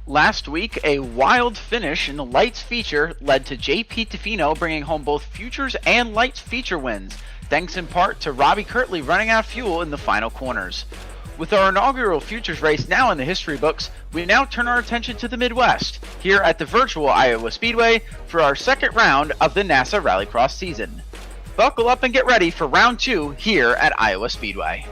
Last week, a wild finish in the Lights feature led to JP Defino bringing home both Futures and Lights feature wins, thanks in part to Robbie Kirtley running out of fuel in the final corners. With our inaugural Futures race now in the history books, we now turn our attention to the Midwest, here at the Virtual Iowa Speedway for our second round of the NASA Rallycross season. Buckle up and get ready for round 2 here at Iowa Speedway.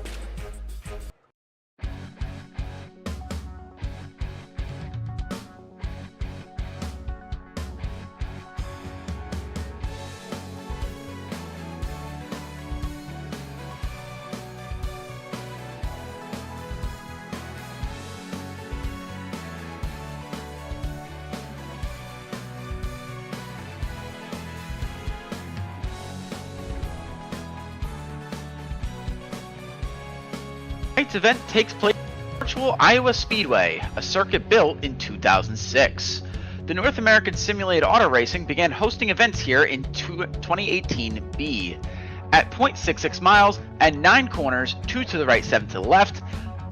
Tonight's event takes place at Virtual Iowa Speedway, a circuit built in 2006. The North American Simulated Auto Racing began hosting events here in 2018B. At 0.66 miles and 9 corners, 2 to the right, 7 to the left,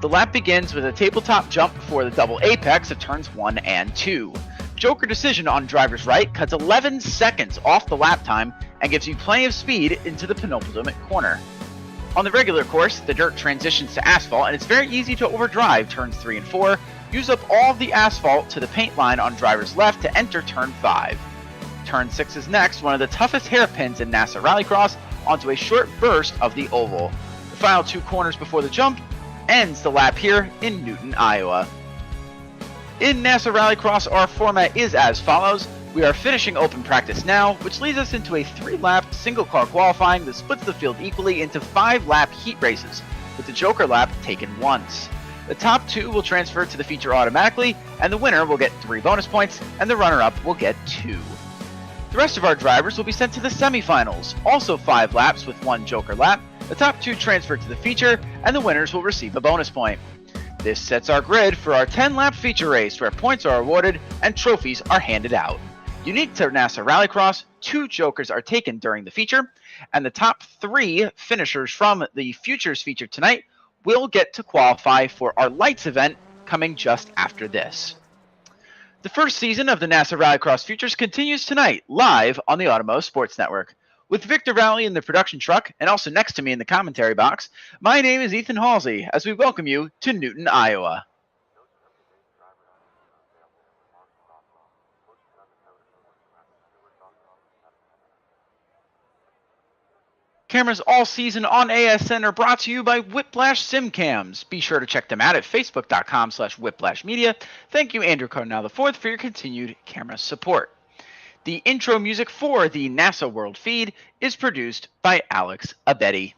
the lap begins with a tabletop jump before the double apex of turns 1 and 2. Joker decision on driver's right cuts 11 seconds off the lap time and gives you plenty of speed into the penultimate corner. On the regular course, the dirt transitions to asphalt, and it's very easy to overdrive turns 3 and 4, use up all of the asphalt to the paint line on driver's left to enter turn 5. Turn 6 is next, one of the toughest hairpins in NASA Rallycross, onto a short burst of the oval. The final 2 corners before the jump ends the lap here in Newton, Iowa. In NASA Rallycross, our format is as follows. We are finishing open practice now, which leads us into a 3-lap single-car qualifying that splits the field equally into 5-lap heat races, with the Joker lap taken once. The top 2 will transfer to the feature automatically, and the winner will get 3 bonus points, and the runner-up will get 2. The rest of our drivers will be sent to the semifinals, also 5 laps with 1 Joker lap. The top 2 transfer to the feature, and the winners will receive a bonus point. This sets our grid for our 10-lap feature race, where points are awarded and trophies are handed out. Unique to NASA Rallycross, 2 Jokers are taken during the feature, and the top 3 finishers from the Futures feature tonight will get to qualify for our Lights event coming just after this. The first season of the NASA Rallycross Futures continues tonight, live on the Automotive Sports Network. With Victor Vallee in the production truck, and also next to me in the commentary box, my name is Ethan Halsey, as we welcome you to Newton, Iowa. Cameras all season on ASN are brought to you by Whiplash SimCams. Be sure to check them out at facebook.com/whiplashmedia. Thank you, Andrew Cardinal IV, for your continued camera support. The intro music for the NASA World feed is produced by Alex Abetti.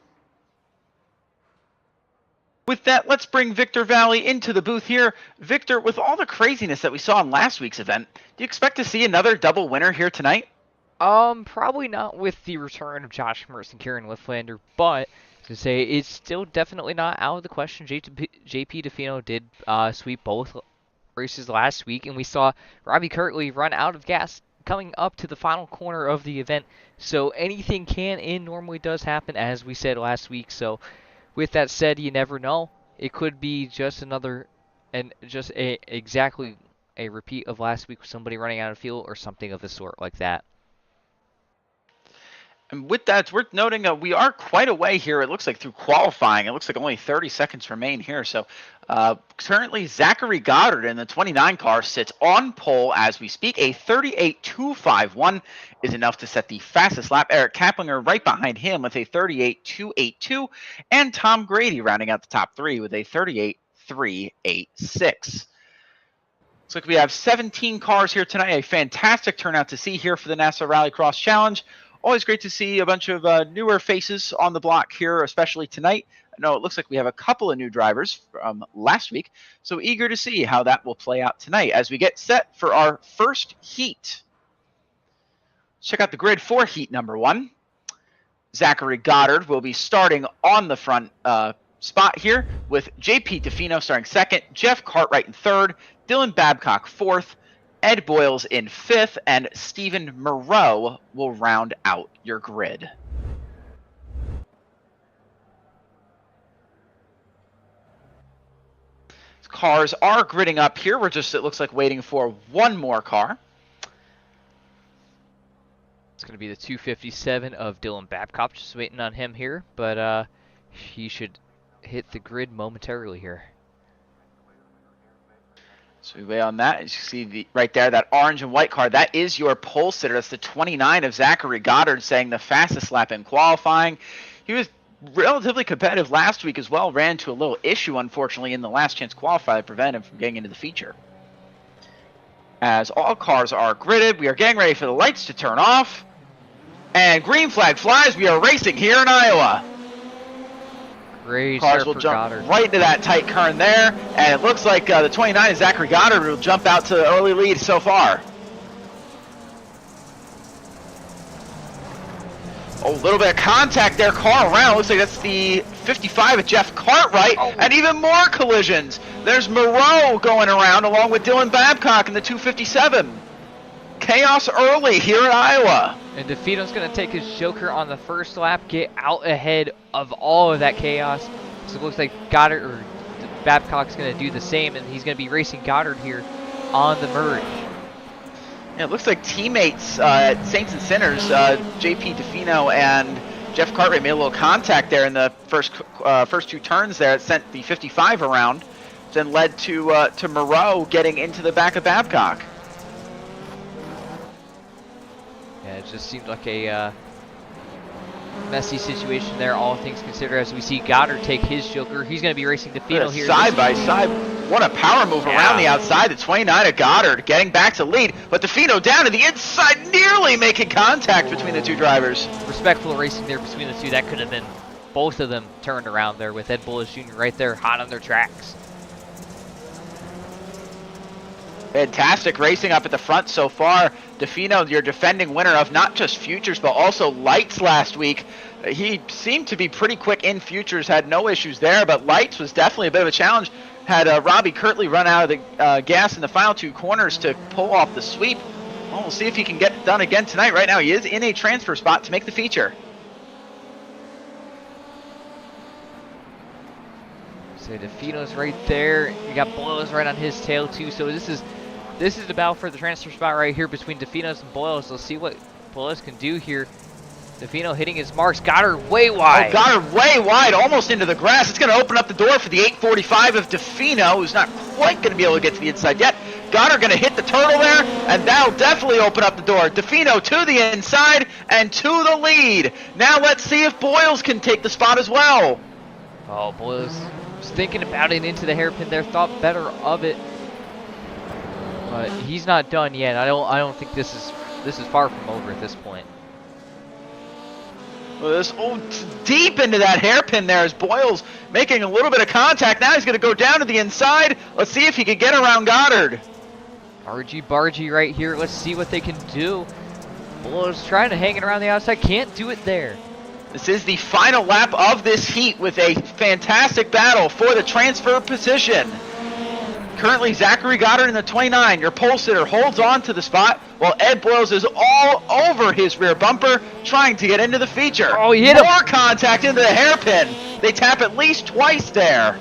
With that, let's bring Victor Vallee into the booth here. Victor, with all the craziness that we saw in last week's event, do you expect to see another double winner here tonight? Probably not with the return of Josh Mertz and Kieran Lifflander, but to say it's still definitely not out of the question. JP Defino did sweep both races last week, and we saw Robbie Kirtley run out of gas coming up to the final corner of the event. So anything can and normally does happen, as we said last week. So with that said, you never know. It could be just another and just exactly a repeat of last week with somebody running out of fuel or something of the sort like that. And with that, it's worth noting we are quite a way here, it looks like, through qualifying. It looks like only 30 seconds remain here. So currently, Zachary Goddard in the 29 car sits on pole as we speak. A 38.251 is enough to set the fastest lap. Eric Kaplinger right behind him with a 38.282. And Tom Grady rounding out the top 3 with a 38.386. Looks like we have 17 cars here tonight. A fantastic turnout to see here for the NASA Rallycross Challenge. Always great to see a bunch of newer faces on the block here, especially tonight. I know it looks like we have a couple of new drivers from last week, so eager to see how that will play out tonight as we get set for our first heat. Check out the grid for heat number 1. Zachary Goddard will be starting on the front spot here with JP Defino starting second, Jeff Cartwright in third, Dylan Babcock fourth, Ed Boyles in 5th, and Stephen Moreau will round out your grid. cars are gridding up here. We're just, it looks like, waiting for one more car. It's going to be the 257 of Dylan Babcock, just waiting on him here, but he should hit the grid momentarily here. So we wait on that. As you see right there, that orange and white car, that is your pole sitter. That's the 29 of Zachary Goddard, saying the fastest lap in qualifying. He was relatively competitive last week as well. Ran into a little issue, unfortunately, in the last chance qualifier that prevented him from getting into the feature. As all cars are gridded, we are getting ready for the lights to turn off. And green flag flies. We are racing here in Iowa. Great Cars start will for jump Goddard. right into that tight turn there. And it looks like the 29 of Zachary Goddard will jump out to the early lead so far. Oh, a little bit of contact there. Car around. Looks like that's the 55 of Jeff Cartwright. Oh. And even more collisions. There's Moreau going around along with Dylan Babcock in the 257. Chaos early here in Iowa. And Defino's going to take his Joker on the first lap, get out ahead of all of that chaos. So it looks like Goddard or Babcock's going to do the same, and he's going to be racing Goddard here on the merge. Yeah, it looks like teammates, Saints and Sinners, JP Defino and Jeff Cartwright made a little contact there in the first two turns there. It sent the 55 around, then led to Moreau getting into the back of Babcock. Yeah, it just seemed like a messy situation there, all things considered, as we see Goddard take his Joker. He's going to be racing Defino here. Side by side. What a power move around the outside. The 29 of Goddard getting back to lead, but Defino down to the inside, nearly making contact between the two drivers. Respectful racing there between the two. That could have been both of them turned around there with Ed Bullis Jr. right there, hot on their tracks. Fantastic racing up at the front so far. Defino, your defending winner of not just Futures, but also Lights last week. He seemed to be pretty quick in Futures, had no issues there, but Lights was definitely a bit of a challenge. Had Robbie Kirtley run out of the gas in the final two corners to pull off the sweep. Well, we'll see if he can get it done again tonight. Right now, he is in a transfer spot to make the feature. So Defino's right there. You got Boyles right on his tail too. So this is the battle for the transfer spot right here between Defino's and Boyles. Let's see what Boyles can do here. Defino hitting his marks. Goddard way wide. Oh, Goddard way wide, almost into the grass. It's going to open up the door for the 845 of Defino, who's not quite going to be able to get to the inside yet. Goddard going to hit the turtle there, and that'll definitely open up the door. Defino to the inside and to the lead. Now let's see if Boyles can take the spot as well. Oh, Boyles was thinking about it into the hairpin there, thought better of it. But he's not done yet. I don't think this is far from over at this point. Well, this deep into that hairpin there is Boyles making a little bit of contact. Now he's going to go down to the inside. Let's see if he can get around Goddard. Bargy right here. Let's see what they can do. Boyles trying to hang it around the outside. Can't do it there. This is the final lap of this heat with a fantastic battle for the transfer position. Currently, Zachary Goddard in the 29, your pole sitter, holds on to the spot, while Ed Boyles is all over his rear bumper, trying to get into the feature. Oh, he hit him. More contact into the hairpin. They tap at least twice there.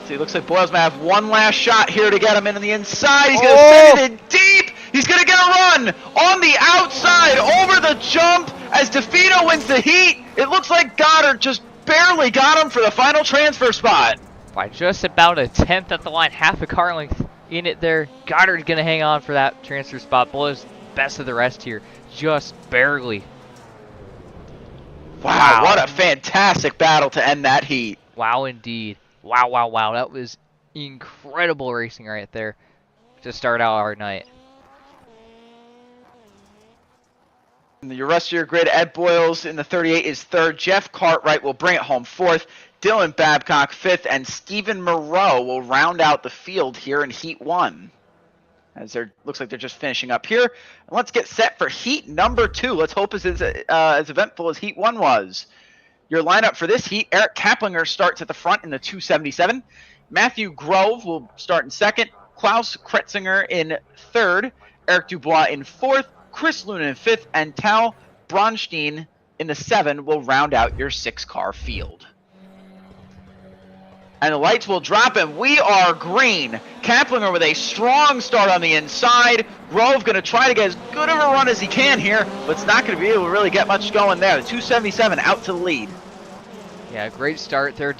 See, it looks like Boyles might have one last shot here to get him in the inside. He's going to send it in deep. He's going to get a run on the outside over the jump as Defino wins the heat. It looks like Goddard just barely got him for the final transfer spot. By just about a tenth at the line, half a car length in it there. Goddard's going to hang on for that transfer spot. Boyles best of the rest here, just barely. Wow, what a fantastic battle to end that heat. Wow, indeed. Wow. That was incredible racing right there to start out our night. The rest of your grid, Ed Boyles in the 38 is third. Jeff Cartwright will bring it home fourth. Dylan Babcock fifth. And Stephen Moreau will round out the field here in Heat 1. As looks like they're just finishing up here. And let's get set for Heat number 2. Let's hope it's as eventful as Heat 1 was. Your lineup for this heat, Eric Kaplinger starts at the front in the 277. Matthew Grove will start in second. Klaus Kretzinger in third. Eric Dubois in fourth. Chris Luna in fifth, and Tal Bronstein in the 7 will round out your 6-car field. And the lights will drop, and we are green. Kaplinger with a strong start on the inside. Grove going to try to get as good of a run as he can here, but it's not going to be able to really get much going there. The 277 out to the lead. Yeah, great start there.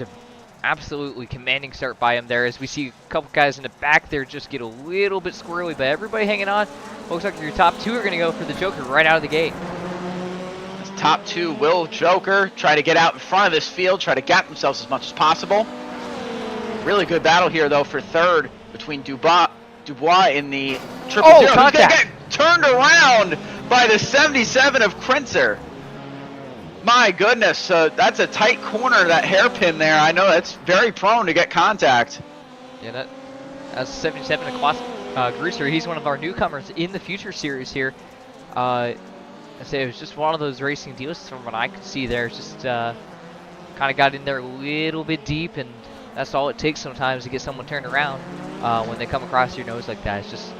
Absolutely commanding start by him there, as we see a couple guys in the back there just get a little bit squirrely, but everybody hanging on. Looks like your top two are going to go for the Joker right out of the gate. This top two will Joker try to get out in front of this field, try to gap themselves as much as possible. Really good battle here, though, for third between Dubois in the triple zero. Contact. He's going to get turned around by the 77 of Krintzer. My goodness, that's a tight corner, that hairpin there. I know that's very prone to get contact. Yeah, that's 77 across Greaser. He's one of our newcomers in the Future Series here. I say it was just one of those racing deals from what I could see there. It's just kind of got in there a little bit deep, and that's all it takes sometimes to get someone turned around when they come across your nose like that. It's just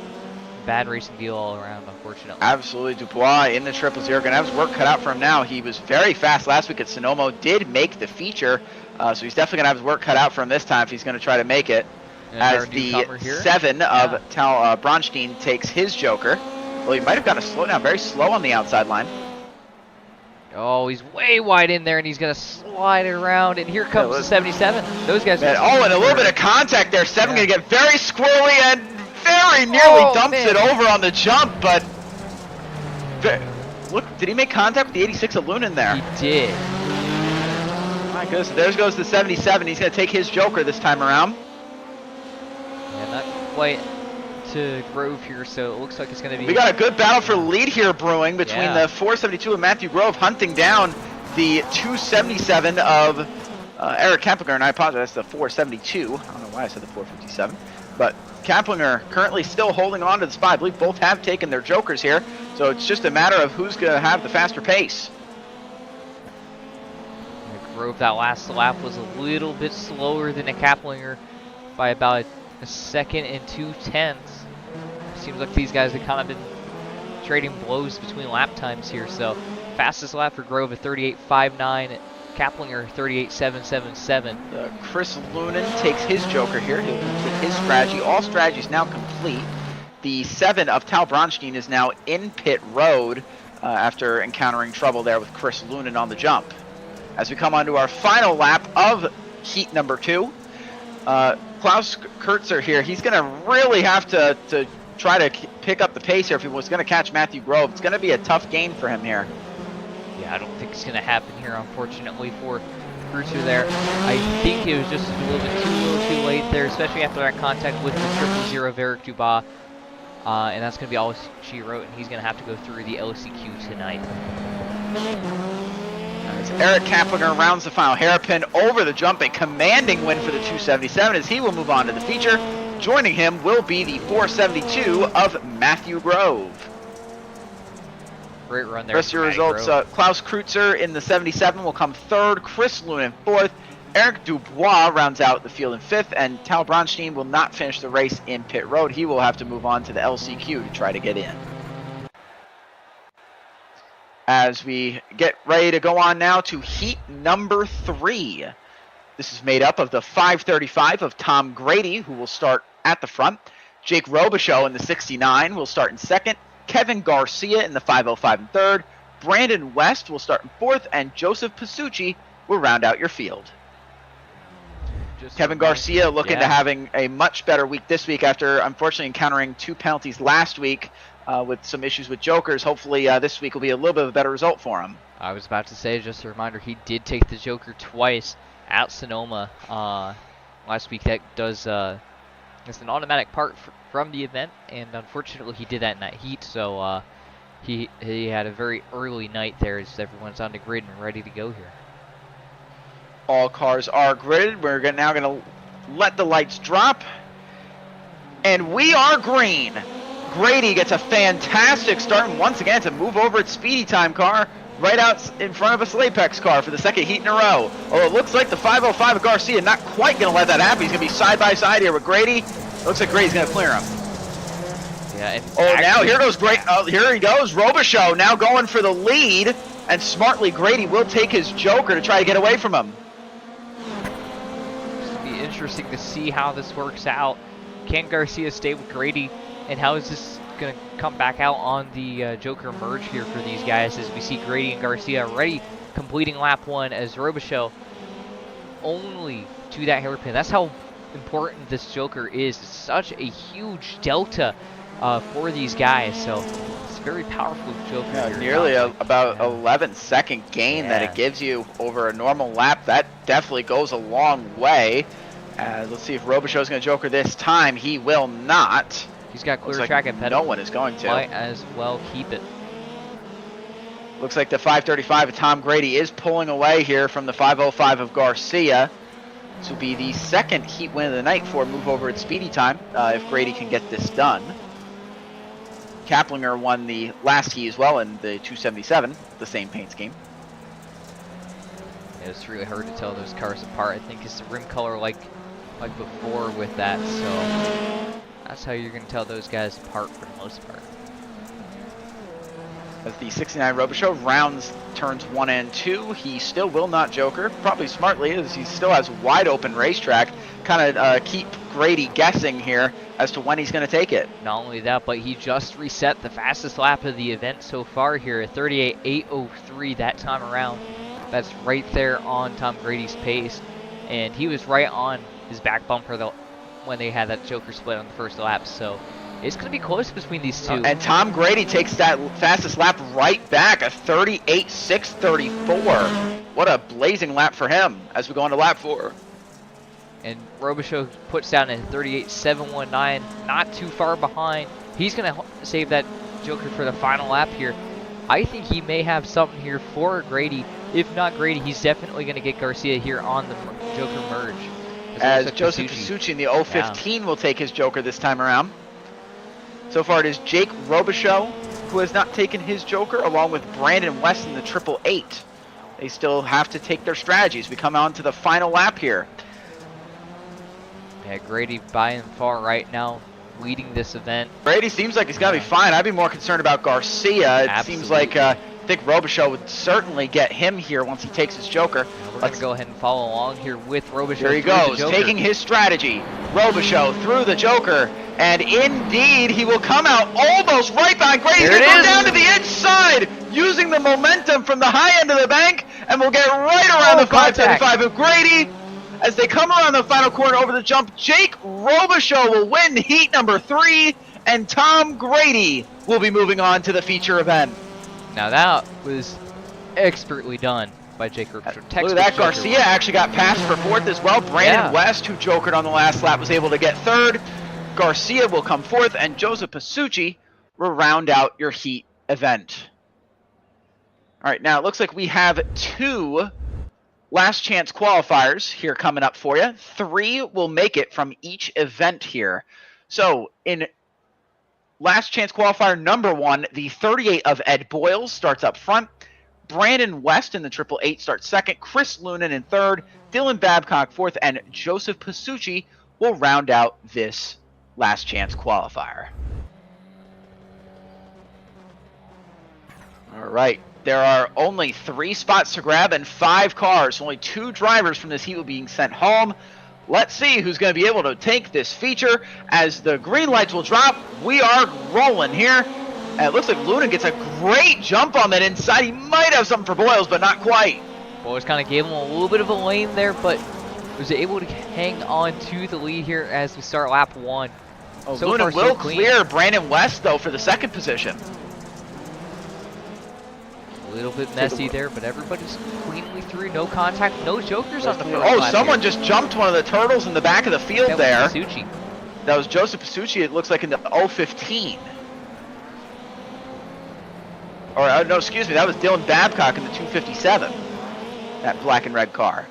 bad racing deal all around, unfortunately. Absolutely. Dubois in the triple zero. Going to have his work cut out for him now. He was very fast last week at Sonoma. Did make the feature, so he's definitely going to have his work cut out for him this time if he's going to try to make it. And as the 7 of Tal Bronstein takes his Joker. Well, he might have got a slow down. Very slow on the outside line. Oh, he's way wide in there, and he's going to slide it around, and here comes the 77. Those guys. And a little bit of contact there. 7 going to get very squirrely and very nearly dumps it over on the jump, but look, did he make contact with the 86 of Lunin there? He did. My goodness, there goes the 77. He's going to take his Joker this time around. Yeah, not quite to Grove here, so it looks like it's going to be... We got a good battle for lead here brewing between the 472 of Matthew Grove hunting down the 277 of Eric Kaplinger, and I apologize, the 472. I don't know why I said the 457, but Kaplinger currently still holding on to the spot. I believe both have taken their Jokers here, so it's just a matter of who's going to have the faster pace. Grove, that last lap was a little bit slower than a Kaplinger by about a second and 2/10. Seems like these guys have kind of been trading blows between lap times here, so fastest lap for Grove at 38.59, Kaplinger 38.777. Chris Lunin takes his Joker here. He'll complete his strategy. All strategies now complete. The 7 of Tal Bronstein is now in pit road after encountering trouble there with Chris Lunin on the jump. As we come on to our final lap of heat number 2, Klaus Kurtzer here, he's going to really have to try to pick up the pace here if he was going to catch Matthew Grove. It's going to be a tough gain for him here. Yeah, I don't think it's going to happen here, unfortunately, for Kurtzer there. I think it was just a little bit too late there, especially after that contact with the 000 of Eric Dubois. And that's going to be all she wrote, and he's going to have to go through the LCQ tonight. As Eric Kaplinger rounds the final hairpin over the jump, a commanding win for the 277 as he will move on to the feature. Joining him will be the 472 of Matthew Grove. Great run there. Rest of your results, Klaus Kreutzer in the 77 will come 3rd, Chris Lunin 4th, Eric Dubois rounds out the field in 5th, and Tal Bronstein will not finish the race in pit road. He will have to move on to the LCQ to try to get in. As we get ready to go on now to heat number 3. This is made up of the 535 of Tom Grady, who will start at the front. Jake Robichaux in the 69 will start in 2nd. Kevin Garcia in the 505 in 3rd. Brandon West will start in 4th, and Joseph Pasucci will round out your field. Kevin Garcia looking to having a much better week this week after unfortunately encountering 2 penalties last week with some issues with Jokers. Hopefully this week will be a little bit of a better result for him. I was about to say, just a reminder, he did take the Joker twice at Sonoma last week. That does it's an automatic part from the event, and unfortunately he did that in that heat, so he had a very early night there as everyone's on the grid and ready to go here. All cars are gridded. We're now going to let the lights drop, and we are green. Grady gets a fantastic start, and once again to move over its speedy time car right out in front of a Slapex car for the 2nd heat in a row. Oh, it looks like the 505 of Garcia not quite going to let that happen. He's going to be side by side here with Grady. Looks like Grady's going to clear him. Yeah. And now here goes Grady. Oh, here he goes. Robichaux now going for the lead, and smartly Grady will take his Joker to try to get away from him. interesting to see how this works out. Can Garcia stay with Grady, and how is this going to come back out on the Joker merge here for these guys, as we see Grady and Garcia already completing lap 1 as Robichaux only to that hairpin. That's how important this Joker is. It's such a huge delta for these guys, so it's a very powerful Joker. Yeah, nearly about 11-second gain that it gives you over a normal lap. That definitely goes a long way. Let's see if Robichaux is going to Joker this time. He will not. He's got clear track and pedal. No one is going to. Might as well keep it. Looks like the 535 of Tom Grady is pulling away here from the 505 of Garcia. This will be the second heat win of the night for move over at speedy time, if Grady can get this done. Kaplinger won the last heat as well in the 277, the same paint scheme. Yeah, it's really hard to tell those cars apart. I think it's the rim color like before with that, so that's how you're going to tell those guys apart for the most part. As the 69 Robichaux rounds turns 1 and 2, he still will not Joker, probably smartly, as he still has wide open racetrack. Kind of keep Grady guessing here as to when he's going to take it. Not only that, but he just reset the fastest lap of the event so far here at 38.803 that time around. That's right there on Tom Grady's pace, and he was right on his back bumper when they had that Joker split on the first lap, so it's going to be close between these two. And Tom Grady takes that fastest lap right back, a 38.634. What a blazing lap for him as we go into lap 4. And Robichaux puts down a 38.719, not too far behind. He's going to save that Joker for the final lap here. I think he may have something here for Grady. If not Grady, he's definitely going to get Garcia here on the Joker merge. As Joseph Pasucci in the 015 will take his Joker this time around. So far it is Jake Robichaux who has not taken his Joker, along with Brandon West in the 888. They still have to take their strategies. We come on to the final lap here. Yeah, Grady by and far right now leading this event. Grady seems like he's got to be fine. I'd be more concerned about Garcia. It seems like I think Robichaux would certainly get him here once he takes his Joker. We're going to go ahead and follow along here with Robichaux. Here he goes, taking his strategy. Robichaux through the Joker, and indeed he will come out almost right behind Grady. He's going to go down to the inside, using the momentum from the high end of the bank, and we'll get right around the 575 of Grady. As they come around the final corner over the jump, Jake Robichaux will win heat number 3, and Tom Grady will be moving on to the feature event. Now that was expertly done by Jake Robichaux. Look at that, Garcia actually got passed for 4th as well. Brandon West, who jokered on the last lap, was able to get 3rd. Garcia will come 4th, and Joseph Pasucci will round out your heat event. All right, now it looks like we have 2 last chance qualifiers here coming up for you. 3 will make it from each event here. So in last chance qualifier number 1, the 38 of Ed Boyles starts up front. Brandon West in the 888 starts 2nd. Chris Lunan in 3rd. Dylan Babcock 4th. And Joseph Pasucci will round out this last chance qualifier. All right. There are only 3 spots to grab and 5 cars. Only 2 drivers from this heat will be being sent home. Let's see who's going to be able to take this feature. As the green lights will drop, we are rolling here. And it looks like Lunan gets a great jump on that inside. He might have something for Boyles, but not quite. Boyles kind of gave him a little bit of a lane there, but was able to hang on to the lead here as we start lap 1. Oh, so Lunan will clear Brandon West, though, for the 2nd position. A little bit messy there, but everybody's cleanly through. No contact, no Jokers on the first lap. Someone just jumped one of the turtles in the back of the field there. Was Pasucci. That was Joseph Pasucci, it looks like, in the 015. Or, no, excuse me, that was Dylan Babcock in the 257. That black and red car.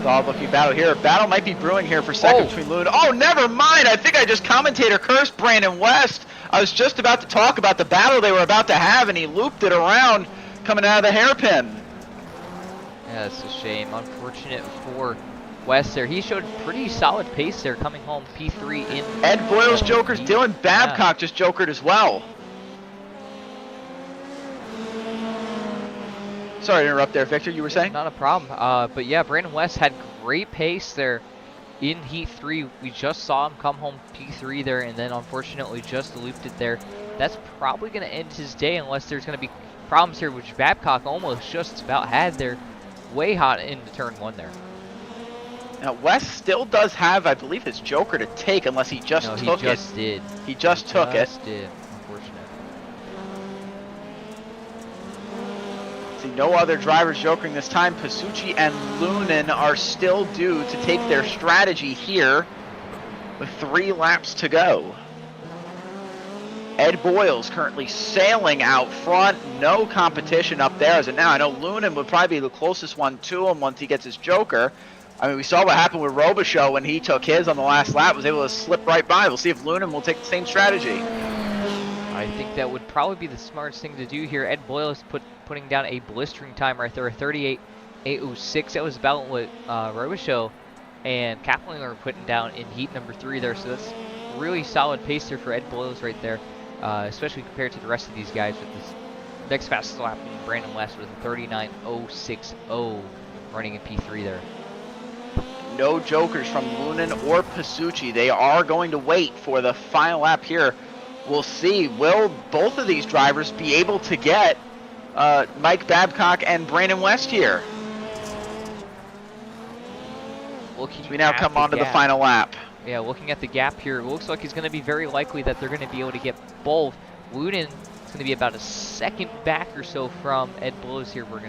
Looking battle here. Battle might be brewing here for 2nd between Lunan. Oh, never mind. I think I just commentator cursed Brandon West. I was just about to talk about the battle they were about to have, and he looped it around coming out of the hairpin. Yeah, it's a shame. Unfortunate for West there. He showed pretty solid pace there coming home P3 in. Ed Boyles jokers. Dylan Babcock just jokered as well. Sorry to interrupt there, Victor. You were saying? Not a problem. But yeah, Brandon West had great pace there in Heat 3. We just saw him come home P3 there, and then unfortunately just looped it there. That's probably going to end his day unless there's going to be problems here, which Babcock almost just about had there. Way hot into turn 1 there. Now, West still does have, I believe, his joker to take unless he just took it. No, he just did. He just took it. Did. Unfortunate. See, no other drivers jokering this time. Pasucci and Lunan are still due to take their strategy here with 3 laps to go. Ed Boyle's currently sailing out front. No competition up there as of now. I know Lunan would probably be the closest one to him once he gets his joker. I mean, we saw what happened with Robichaux when he took his on the last lap, was able to slip right by. We'll see if Lunan will take the same strategy. I think that would probably be the smartest thing to do here. Ed Boyle is putting down a blistering time right there, a 38.806. That was about what Robichaux and Kaplinger were putting down in heat number 3 there. So that's really solid pace there for Ed Boyles right there, especially compared to the rest of these guys with this next fastest lap being Brandon West with a 39.060 running in P3 there. No jokers from Lunan or Pasucci. They are going to wait for the final lap here. We'll see. Will both of these drivers be able to get Mike Babcock and Brandon West here? Looking we now come on to the final lap. Yeah, looking at the gap here, it looks like it's going to be very likely that they're going to be able to get both. Lunan is going to be about a second back or so from Ed Boyles here. We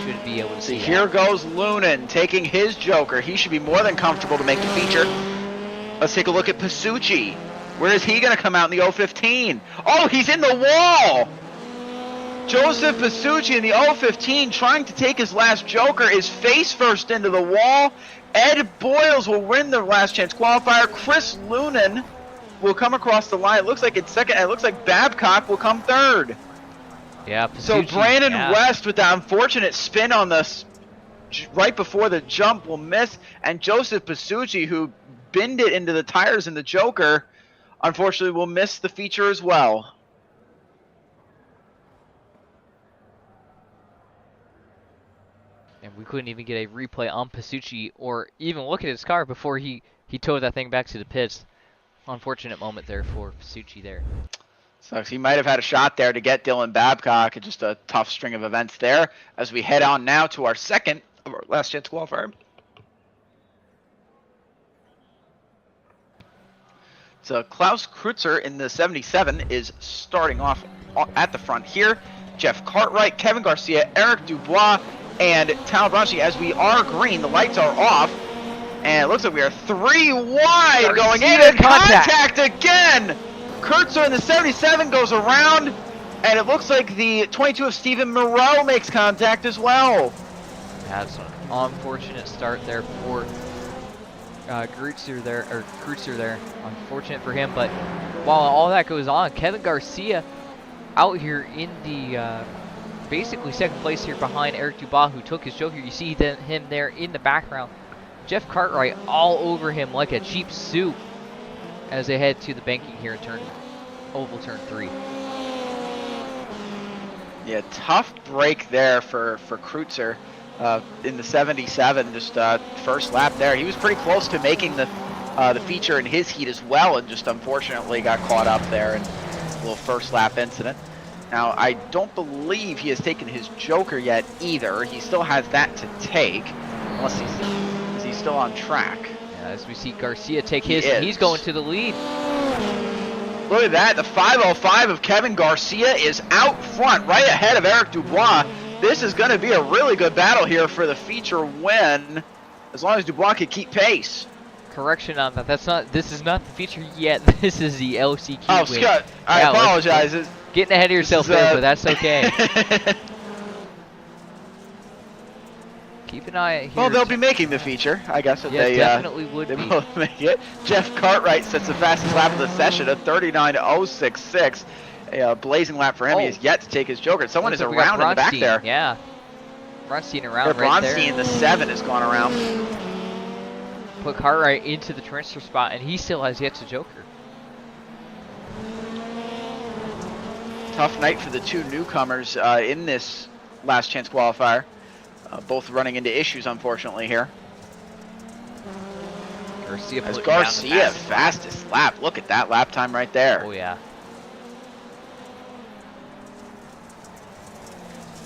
should be able to see here goes Lunan taking his joker. He should be more than comfortable to make the feature. Let's take a look at Pasucci. Where is he going to come out in the 015? Oh, he's in the wall! Joseph Pasucci in the 015 trying to take his last joker is face first into the wall. Ed Boyles will win the last chance qualifier. Chris Lunan will come across the line. It looks like it's second. It looks like Babcock will come third. Yeah, Pasucci, so Brandon West with that unfortunate spin on the right before the jump will miss, and Joseph Pasucci, who binned it into the tires in the joker, unfortunately will miss the feature as well. And we couldn't even get a replay on Pasucci or even look at his car before he towed that thing back to the pits. Unfortunate moment there for Pasucci there. So he might have had a shot there to get Dylan Babcock. Just a tough string of events there as we head on now to our second of our last chance qualifier. So Klaus Kreutzer in the 77 is starting off at the front here. Jeff Cartwright, Kevin Garcia, Eric Dubois, and Tal Branchi. As we are green, the lights are off, and it looks like we are 3 wide going in, and contact again. Kreutzer in the 77 goes around, and it looks like the 22 of Stephen Moreau makes contact as well. That's an unfortunate start there for Kreutzer there. Unfortunate for him, but while all that goes on, Kevin Garcia out here in the basically second place here behind Eric Dubois, who took his joker. You see him there in the background. Jeff Cartwright all over him like a cheap suit as they head to the banking here in oval turn 3. Yeah, tough break there for Kreutzer in the 77. Just first lap there, he was pretty close to making the feature in his heat as well, and just unfortunately got caught up there in a little first lap incident. Now, I don't believe he has taken his joker yet either. He still has that to take, unless he's still on track. Yeah, as we see Garcia take his, and he's going to the lead. Look at that, the 505 of Kevin Garcia is out front, right ahead of Eric Dubois. This is going to be a really good battle here for the feature win, as long as Dubois can keep pace. Correction on that. This is not the feature yet. This is the LCQ Oh, win. Scott, I apologize. Getting ahead of yourself there, but that's okay. Keep an eye here. Well, they'll be making the feature, I guess. If they definitely would they be. Will make it. Jeff Cartwright sets the fastest lap of the session, a 39.066. A blazing lap for him. He has yet to take his joker. Someone is around in the back there. Yeah. Bronstein around right there. Bronstein, the 7, has gone around. Put Cartwright into the transfer spot, and he still has yet to joker. Tough night for the two newcomers in this last chance qualifier. Both running into issues, unfortunately, here. Garcia As putting down the Garcia, fastest lap. Look at that lap time right there. Oh, yeah.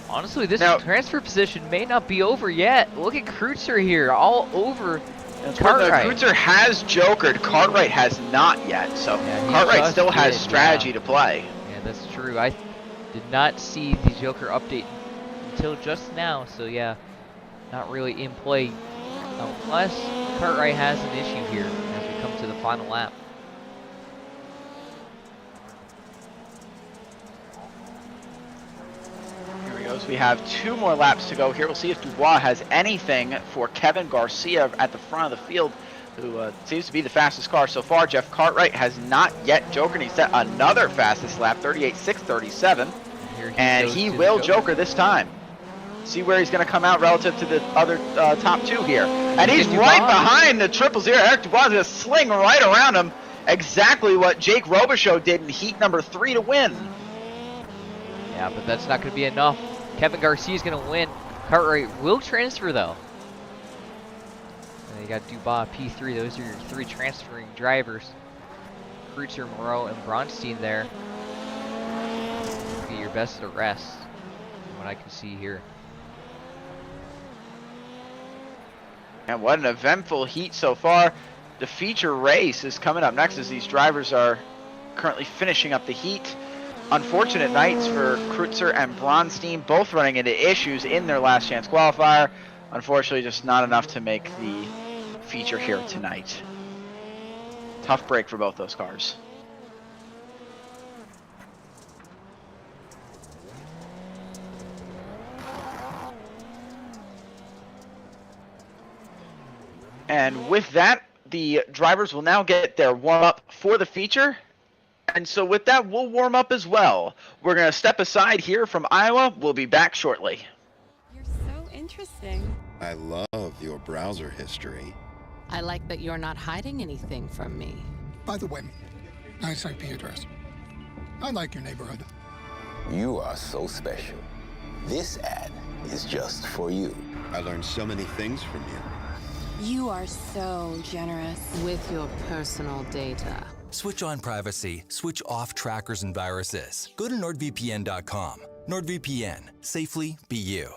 Honestly, this transfer position may not be over yet. Look at Kreutzer here, all over Cartwright. Kreutzer has jokered. Cartwright has not yet, so Cartwright still has strategy to play. Yeah, that's true. I did not see the Joker update until just now, so yeah, not really in play unless Cartwright has an issue here as we come to the final lap. Here we go. So we have 2 more laps to go here. We'll see if Dubois has anything for Kevin Garcia at the front of the field, who seems to be the fastest car so far. Jeff Cartwright has not yet jokered. He set another fastest lap, 38.637. And he will joker this time. See where he's going to come out relative to the other top 2 here. And he's right behind the 000. Eric Dubois is going to sling right around him. Exactly what Jake Robichaux did in heat number 3 to win. Yeah, but that's not going to be enough. Kevin Garcia is going to win. Cartwright will transfer, though. And you got Dubois, P3. Those are your 3 transferring drivers. Kreutzer, Moreau, and Bronstein there. Be your best of the rest, from what I can see here. And what an eventful heat so far. The feature race is coming up next as these drivers are currently finishing up the heat. Unfortunate nights for Kreutzer and Bronstein, both running into issues in their last chance qualifier. Unfortunately, just not enough to make the feature here tonight. Tough break for both those cars. And with that, the drivers will now get their warm-up for the feature. And so with that, we'll warm up as well. We're going to step aside here from Iowa. We'll be back shortly. You're so interesting. I love your browser history. I like that you're not hiding anything from me. By the way, nice IP address. I like your neighborhood. You are so special. This ad is just for you. I learned so many things from you. You are so generous. With your personal data. Switch on privacy, switch off trackers and viruses. Go to nordvpn.com. NordVPN. Safely be you.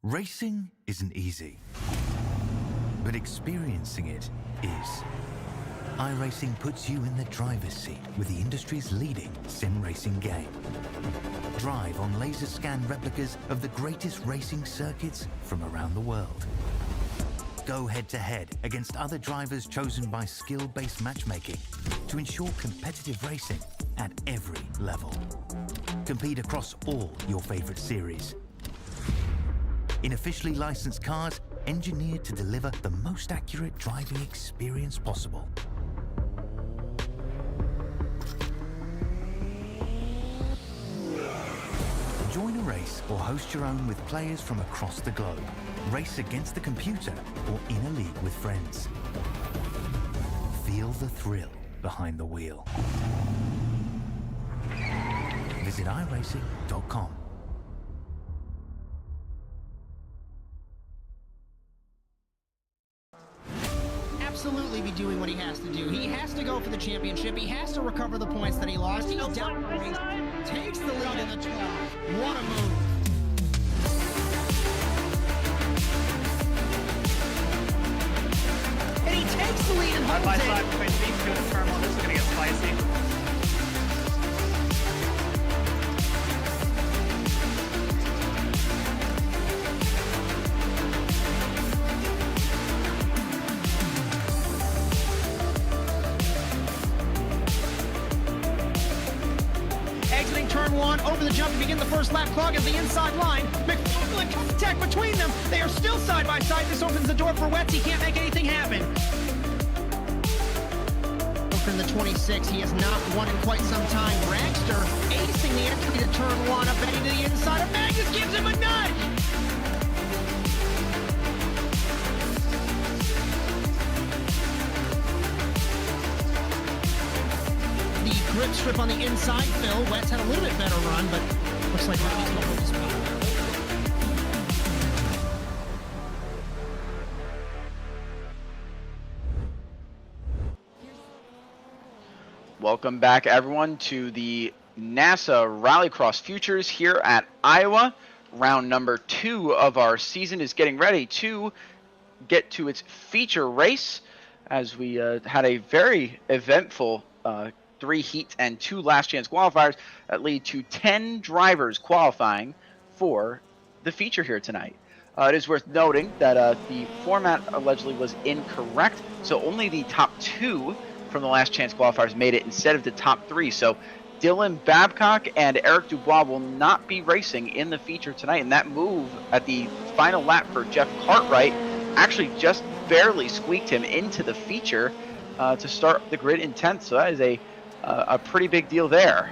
Racing isn't easy, but experiencing it is. iRacing puts you in the driver's seat with the industry's leading sim racing game. Drive on laser scan replicas of the greatest racing circuits from around the world. go head-to-head against other drivers chosen by skill-based matchmaking to ensure competitive racing at every level. Compete across all your favorite series. In officially licensed cars, engineered to deliver the most accurate driving experience possible. Join a race or host your own with players from across the globe. Race against the computer or in a league with friends. Feel the thrill behind the wheel. Visit iRacing.com. Absolutely be doing what he has to do. He has to go for the championship. He has to recover the points that he lost. He's down the race, takes the lead in the 12. What a move. And he takes the lead and holds it. Side between these two in turn one. This is going to get spicy. Over the jump to begin the first lap, clogging the inside line. McLaughlin contact between them. They are still side by side. This opens the door for Wetz. He can't make anything happen. From the 26, he has not won in quite some time. Dragster acing the entry to turn one, up heading to the inside of Magnus, gives him a nudge. Grip strip on the inside, Phil. Wetz had a little bit better run, but looks like Robbie's going to hold his spot. Welcome back, everyone, to the NASA Rallycross Futures here at Iowa. Round number 2 of our season is getting ready to get to its feature race, as we had a very eventful 3 heats and 2 last chance qualifiers that lead to 10 drivers qualifying for the feature here tonight. It is worth noting that the format allegedly was incorrect, so only the top 2 from the last chance qualifiers made it instead of the top 3. So Dylan Babcock and Eric Dubois will not be racing in the feature tonight, and that move at the final lap for Jeff Cartwright actually just barely squeaked him into the feature to start the grid in 10th. So that is a pretty big deal there.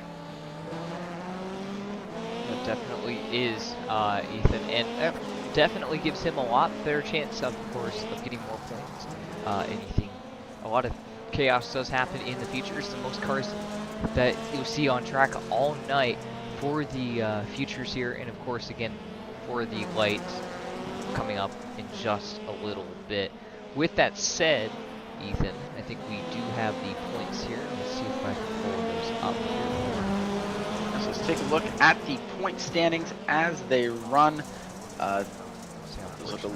It definitely is, Ethan, and that definitely gives him a lot better chance, of course, of getting more points. A lot of chaos does happen in the features. The most cars that you'll see on track all night for the futures here, and of course, again, for the lights coming up in just a little bit. With that said, Ethan, I think we do have the points here. Let's see if I can pull those up here. So let's take a look at the point standings as they run. Those look a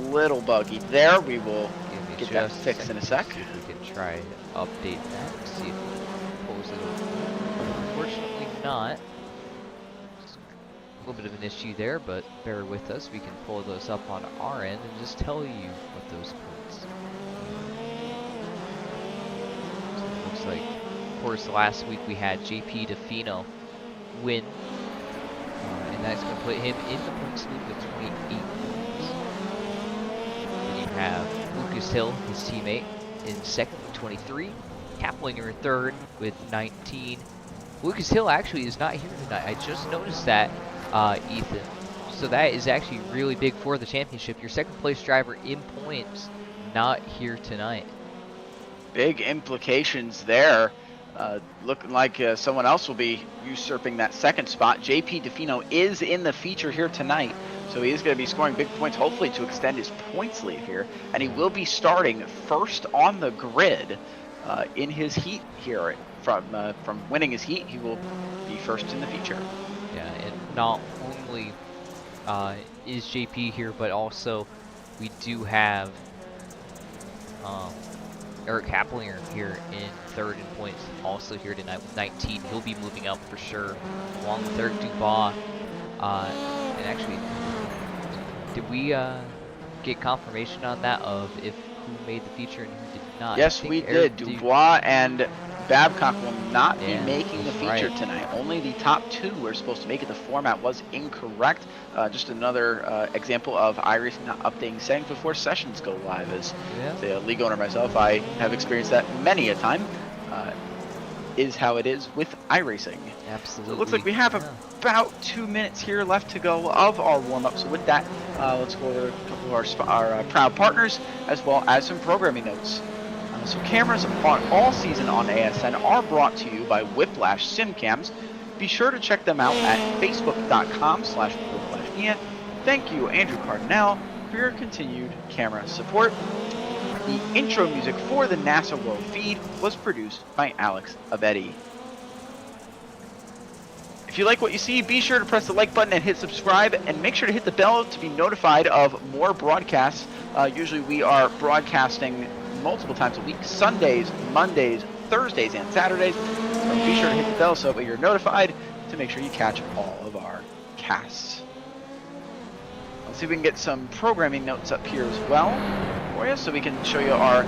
little buggy there. We will get that fixed in a sec. See if we can try to update that. See if it pulls it over. Unfortunately not. A little bit of an issue there, but bear with us. We can pull those up on our end and just tell you what those points are. Looks like, of course, last week we had JP Defino win, and that's going to put him in the points lead with 28 points. Then you have Lucas Hill, his teammate, in second with 23. Kaplinger in third with 19. Lucas Hill actually is not here tonight. I just noticed that, Ethan. So that is actually really big for the championship. Your second place driver in points not here tonight. Big implications there. Looking like someone else will be usurping that second spot. JP Defino is in the feature here tonight, so he is going to be scoring big points, hopefully to extend his points lead here, and he will be starting first on the grid in his heat here. From winning his heat, he will be first in the feature. Yeah, and not only is JP here, but also we do have Eric Kaplinger here in third in points, also here tonight with 19. He'll be moving up for sure, along with Eric Dubois. And actually, did we get confirmation on that of if who made the feature and who did not? Yes, we did. Dubois and Babcock will not be making the feature tonight. Only the top 2 were supposed to make it. The format was incorrect. Just another example of iRacing not updating settings before sessions go live. As the league owner myself, I have experienced that many a time. Is how it is with iRacing. Absolutely. So it looks like we have about 2 minutes here left to go of our warm-up. So with that, let's go over a couple of our proud partners, as well as some programming notes. So cameras on all season on ASN are brought to you by Whiplash SimCams. Be sure to check them out at facebook.com/whiplashmedia. Thank you, Andrew Cardinale, for your continued camera support. The intro music for the NASA World feed was produced by Alex Avetti. If you like what you see, be sure to press the like button and hit subscribe, and make sure to hit the bell to be notified of more broadcasts. Usually we are broadcasting multiple times a week, Sundays, Mondays, Thursdays, and Saturdays. So be sure to hit the bell so that you're notified to make sure you catch all of our casts. Let's see if we can get some programming notes up here as well for you, so we can show you our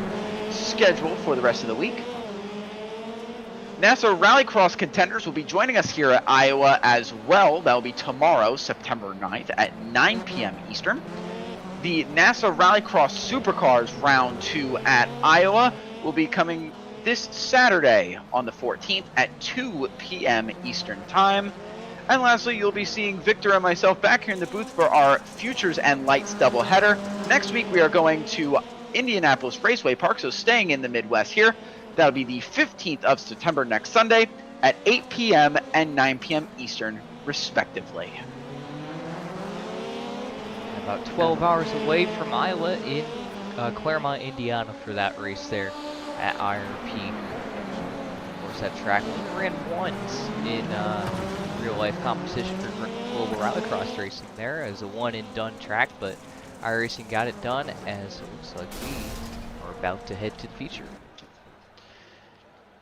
schedule for the rest of the week. NASA Rallycross contenders will be joining us here at Iowa as well. That will be tomorrow, September 9th at 9 p.m. Eastern. The NASA Rallycross Supercars Round 2 at Iowa will be coming this Saturday on the 14th at 2 p.m. Eastern Time. And lastly, you'll be seeing Victor and myself back here in the booth for our Futures and Lights doubleheader. Next week, we are going to Indianapolis Raceway Park, so staying in the Midwest here. That'll be the 15th of September next Sunday at 8 p.m. and 9 p.m. Eastern, respectively. About 12 hours away from Iowa in Claremont, Indiana for that race there at IRP. Of course, that track ran once in real-life competition for Global Rallycross racing there as a one-and-done track, but iRacing got it done, as it looks like we are about to head to the feature.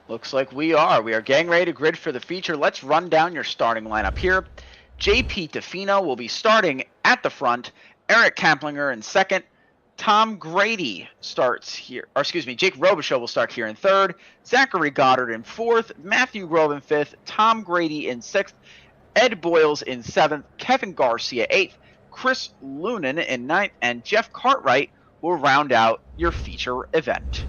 Looks like we are. We are getting ready to grid for the feature. Let's run down your starting lineup here. JP Defino will be starting at the front. Eric Kamplinger in second. Tom Grady starts here. Or excuse me, Jake Robichaux will start here in third. Zachary Goddard in fourth. Matthew Grove in fifth. Tom Grady in sixth. Ed Boyles in seventh. Kevin Garcia eighth. Chris Lunan in ninth. And Jeff Cartwright will round out your feature event.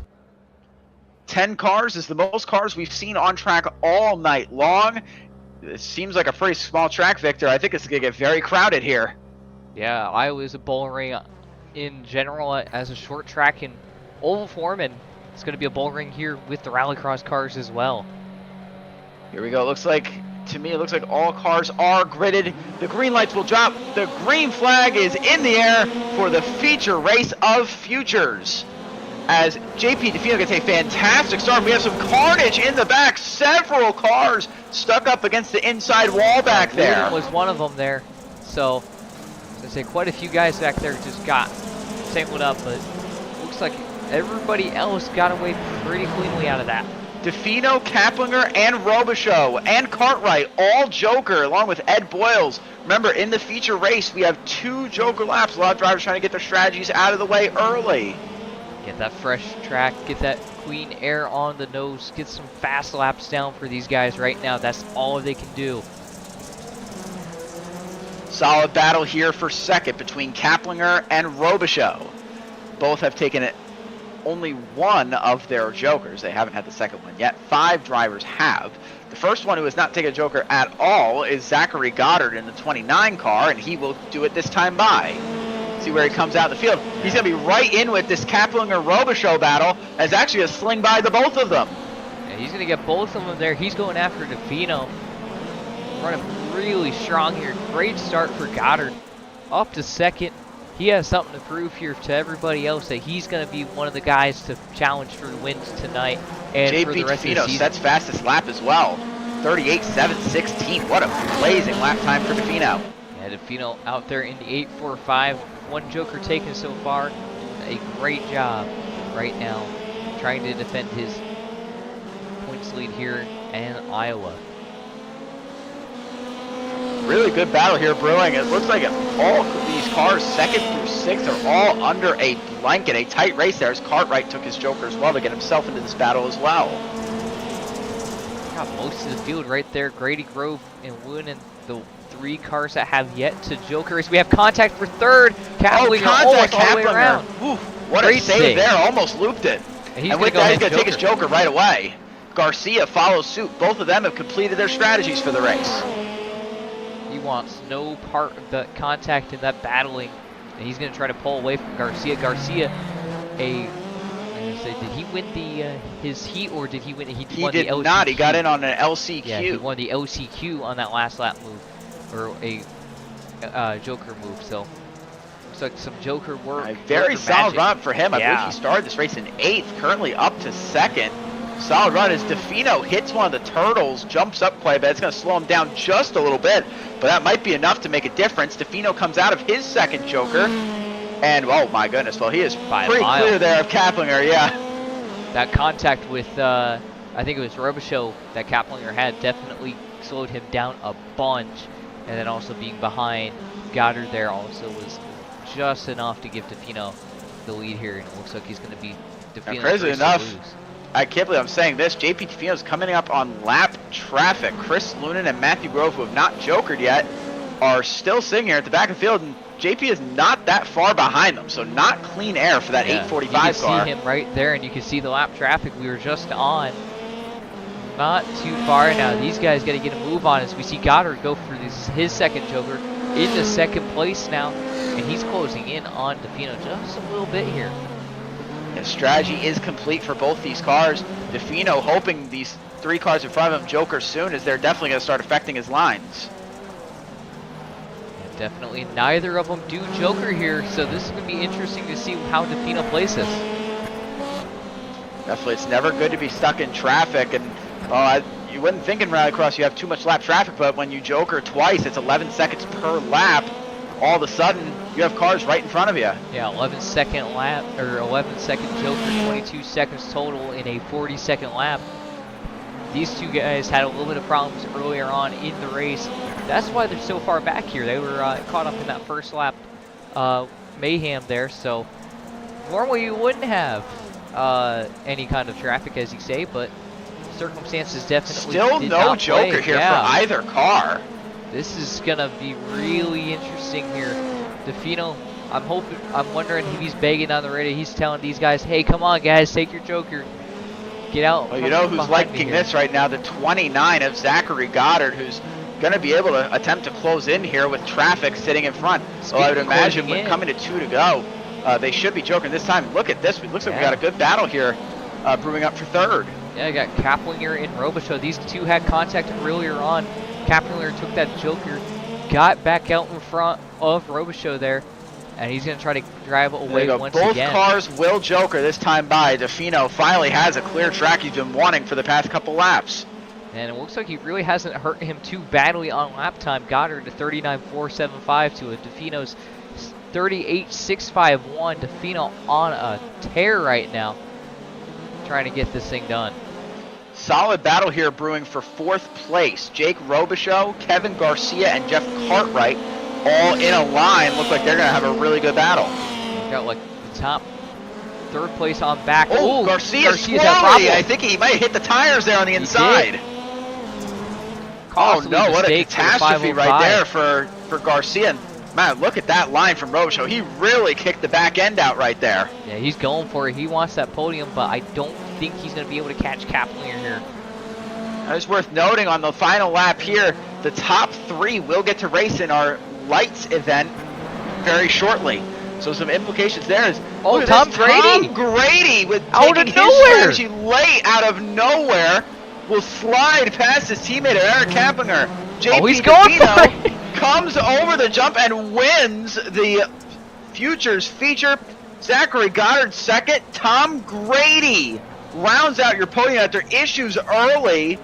10 cars is the most cars we've seen on track all night long. It seems like a pretty small track, Victor. I think it's going to get very crowded here. Yeah, Iowa is a bull ring in general as a short track in oval form, and it's going to be a bull ring here with the Rallycross cars as well. Here we go. It looks like, to me, it looks like all cars are gridded. The green lights will drop. The green flag is in the air for the feature race of futures. As JP Defino gets a fantastic start. We have some carnage in the back. Several cars stuck up against the inside wall back there. Was one of them there. So, I say quite a few guys back there just got tangled up, but looks like everybody else got away pretty cleanly out of that. Defino, Kaplinger, and Robichaux, and Cartwright, all Joker, along with Ed Boyles. Remember, in the feature race, we have 2 Joker laps. A lot of drivers trying to get their strategies out of the way early. Get that fresh track, get that clean air on the nose, get some fast laps down for these guys right now. That's all they can do. Solid battle here for second between Kaplinger and Robichaux. Both have taken it only one of their Jokers. They haven't had the second one yet. 5 drivers have. The first one who has not taken a Joker at all is Zachary Goddard in the 29 car, and he will do it this time by. See where he comes out in the field. He's going to be right in with this Kaplinger-Robichaux battle, as actually a sling by the both of them. Yeah, he's going to get both of them there. He's going after Defino. Running really strong here. Great start for Goddard. Up to second. He has something to prove here to everybody else that he's going to be one of the guys to challenge for wins tonight and JP for the rest Defino of the season. sets fastest lap as well. 38.716. What a blazing lap time for Defino. Yeah, Defino out there in the 8.45. 1 Joker taken so far. A great job right now trying to defend his points lead here in Iowa. Really good battle here brewing. It looks like all these cars, 2nd through 6th, are all under a blanket. A tight race there as Cartwright took his Joker as well to get himself into this battle as well. Got most of the field right there. Grady, Grove, and Woon, and the 3 cars that have yet to Joker race. We have contact for 3rd. Kaplinger almost all the way around. Ooh, what Great a save there, almost looped it. And with that, he's going to take his Joker right away. Garcia follows suit. Both of them have completed their strategies for the race. He wants no part of the contact in that battling, and he's going to try to pull away from Garcia. Garcia, did he win his heat, or did he win? He won did the LCQ. Not. He got in on an LCQ. Yeah, he won the LCQ on that last lap move, or a Joker move. So looks like some Joker work. A very solid run for him. I Yeah. believe he started this race in 8th, currently up to 2nd. Solid run as Defino hits one of the turtles, jumps up quite a bit. It's going to slow him down just a little bit, but that might be enough to make a difference. Defino comes out of his 2nd Joker, and oh my goodness, well, he is pretty clear there of Kaplinger, yeah. That contact with, I think it was Robichaux that Kaplinger had, definitely slowed him down a bunch, and then also being behind Goddard there also was just enough to give Defino the lead here, and it looks like he's going to be Defino's crazy race enough. to lose. I can't believe I'm saying this. JP Defino's coming up on lap traffic. Chris Lunan and Matthew Grove, who have not jokered yet, are still sitting here at the back of the field, and JP is not that far behind them, so not clean air for that 845 car. You can see him right there, and you can see the lap traffic we were just on. Not too far now. These guys got to get a move on as we see Goddard go for his 2nd Joker into 2nd place now, and he's closing in on Defino just a little bit here. His strategy is complete for both these cars. Defino hoping these 3 cars in front of him Joker soon, as they're definitely going to start affecting his lines. Yeah, definitely neither of them do Joker here, so this is going to be interesting to see how Defino plays this. Definitely, it's never good to be stuck in traffic, and you wouldn't think in Rallycross you have too much lap traffic, but when you Joker twice, it's 11 seconds per lap. All of a sudden, you have cars right in front of you. Yeah, 11-second lap, or 11-second Joker, 22 seconds total in a 40-second lap. These 2 guys had a little bit of problems earlier on in the race. That's why they're so far back here. They were caught up in that first lap mayhem there, so normally you wouldn't have any kind of traffic, as you say, but circumstances definitely still did no not Joker play. here for either car. This is gonna be really interesting here. Defino, I'm wondering if he's begging on the radio. He's telling these guys, hey, come on guys, take your Joker. Get out. Well, you know who's liking this right now? The 29 of Zachary Goddard, who's gonna be able to attempt to close in here with traffic sitting in front. So I would imagine when coming to 2 to go, they should be Jokering this time. Look at this. It looks like we got a good battle here brewing up for 3rd. Yeah, I got Kaplinger and Robichaux. These 2 had contact earlier on. Kaplinger took that Joker, got back out in front of Robichaux there, and he's going to try to drive away once Both again. Both cars will Joker this time by. Defino finally has a clear track he's been wanting for the past couple laps. And it looks like he really hasn't hurt him too badly on lap time. Goddard to 39.475 to a Defino's 38.651. Defino on a tear right now, trying to get this thing done. Solid battle here brewing for 4th place. Jake Robichaux, Kevin Garcia, and Jeff Cartwright all in a line. Look like they're going to have a really good battle. Got like the top 3rd place on back. Oh, Garcia's squirrely. I think he might have hit the tires there on the inside. Oh no, what a catastrophe right there for Garcia. Man, look at that line from Robichaux. He really kicked the back end out right there. Yeah, he's going for it. He wants that podium, but I don't think he's going to be able to catch Kaplinger here. It's worth noting on the final lap here, the top 3 will get to race in our lights event very shortly. So some implications there is Tom Grady. Tom Grady with out taking of nowhere. his strategy late out of nowhere will slide past his teammate Eric Kaplinger. JP he's going for it. Comes over the jump and wins the Futures feature. Zachary Goddard 2nd. Tom Grady rounds out your podium after issues early.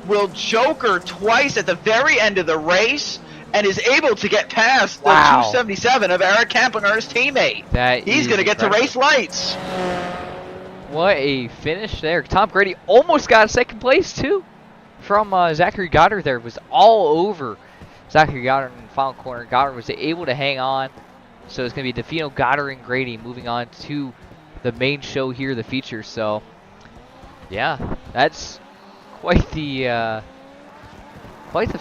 Will Joker twice at the very end of the race and is able to get past the 277 of Eric Kaplinger, his teammate. He's going to get to race lights. What a finish there. Tom Grady almost got 2nd place too from Zachary Goddard there. It was all over Zachary Goddard in the final corner. Goddard was able to hang on So it's going to be Defino, Goddard, and Grady moving on to the main show here, the feature. So, yeah, that's quite the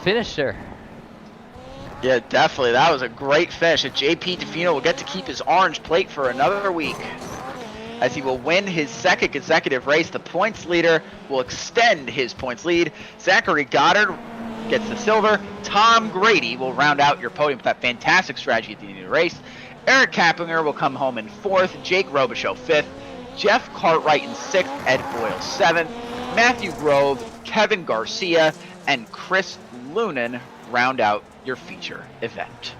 finish there. Yeah, definitely. That was a great finish. And JP Defino will get to keep his orange plate for another week, as he will win his second consecutive race. The points leader will extend his points lead. Zachary Goddard gets the silver. Tom Grady will round out your podium with that fantastic strategy at the end of the race. Eric Kappinger will come home in 4th. Jake Robichaux 5th. Jeff Cartwright in 6th. Ed Boyle 7th. Matthew Grove, Kevin Garcia, and Chris Lunan round out your feature event.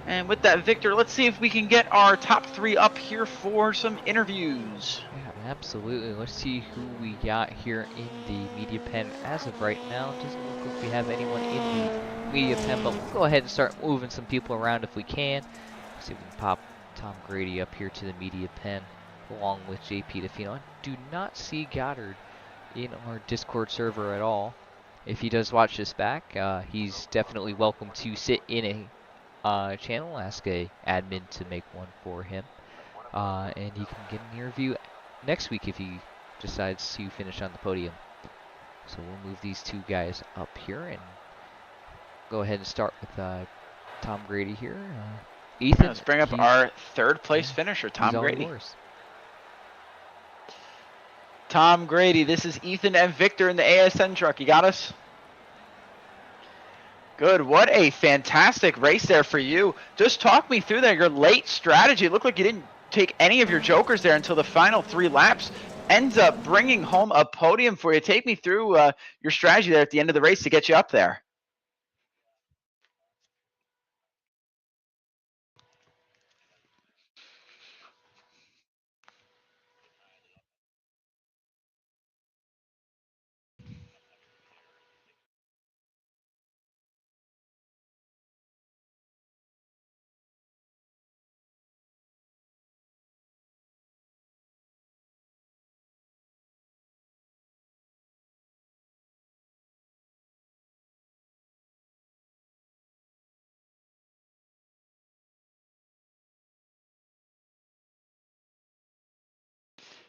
And with that, Victor, let's see if we can get our top 3 up here for some interviews. Yeah, absolutely. Let's see who we got here in the media pen. As of right now, doesn't look like we have anyone in the media pen, but we'll go ahead and start moving some people around if we can. Let's see if we can pop Tom Grady up here to the media pen along with JP Defino. I do not see Goddard in our Discord server at all. If he does watch this back, he's definitely welcome to sit in a channel, ask a admin to make one for him, and he can get an interview next week if he decides to finish on the podium. So we'll move these 2 guys up here and go ahead and start with Tom Grady here. Ethan, let's bring up our 3rd place finisher, Tom Grady. Tom Grady, this is Ethan and Victor in the ASN truck. You got us? Good. What a fantastic race there for you. Just talk me through that, your late strategy. It looked like you didn't take any of your jokers there until the final 3 laps. Ends up bringing home a podium for you. Take me through your strategy there at the end of the race to get you up there.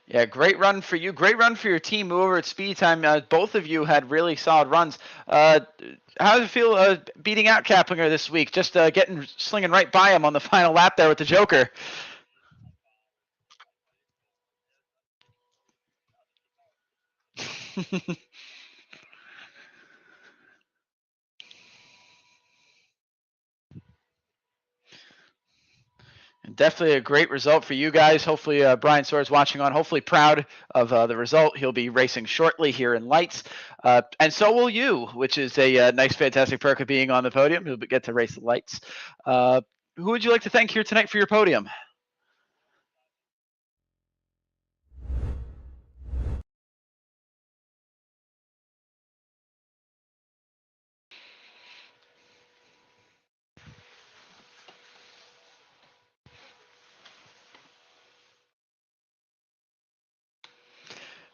Yeah, great run for you. Great run for your team over at Speed Time. Both of you had really solid runs. How does it feel beating out Kappinger this week? Just slinging right by him on the final lap there with the Joker. Definitely a great result for you guys. Hopefully Brian Soares watching on, hopefully proud of the result. He'll be racing shortly here in lights. And so will you, which is a nice, fantastic perk of being on the podium. You'll get to race the lights. Who would you like to thank here tonight for your podium?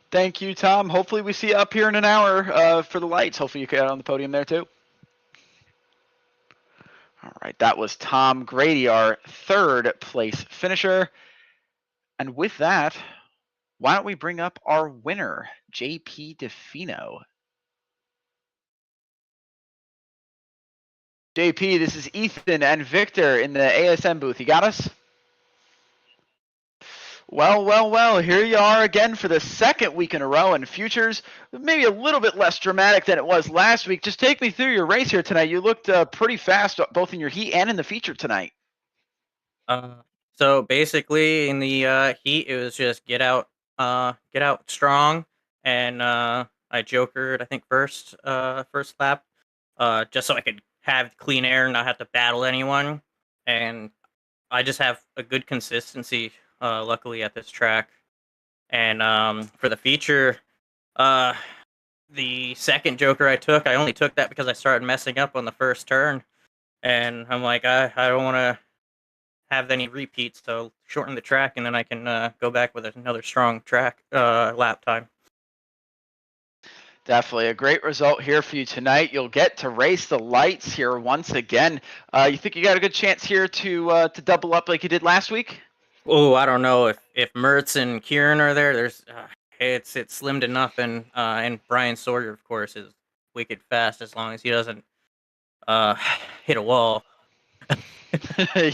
Thank you, Tom. Hopefully we see you up here in an hour for the lights. Hopefully you get on the podium there too. All right, that was Tom Grady, our 3rd place finisher. And with that, why don't we bring up our winner, JP Defino. JP, this is Ethan and Victor in the ASM booth. You got us? Well, here you are again for the 2nd week in a row in futures. Maybe a little bit less dramatic than it was last week. Just take me through your race here tonight. You looked pretty fast, both in your heat and in the feature tonight. So basically in the heat, it was just get out strong, and I jokered, I think, first lap, just so I could have clean air and not have to battle anyone. And I just have a good consistency, luckily, at this track. And for the feature, the 2nd joker I only took that because I started messing up on the first turn. And I'm like, I don't want to have any repeats, so shorten the track, and then I can go back with another strong track lap time. Definitely a great result here for you tonight. You'll get to race the lights here once again. You think you got a good chance here to double up like you did last week? Oh, I don't know if Mertz and Kieran are there. There's it's slim to nothing. And Brian Sawyer, of course, is wicked fast as long as he doesn't hit a wall.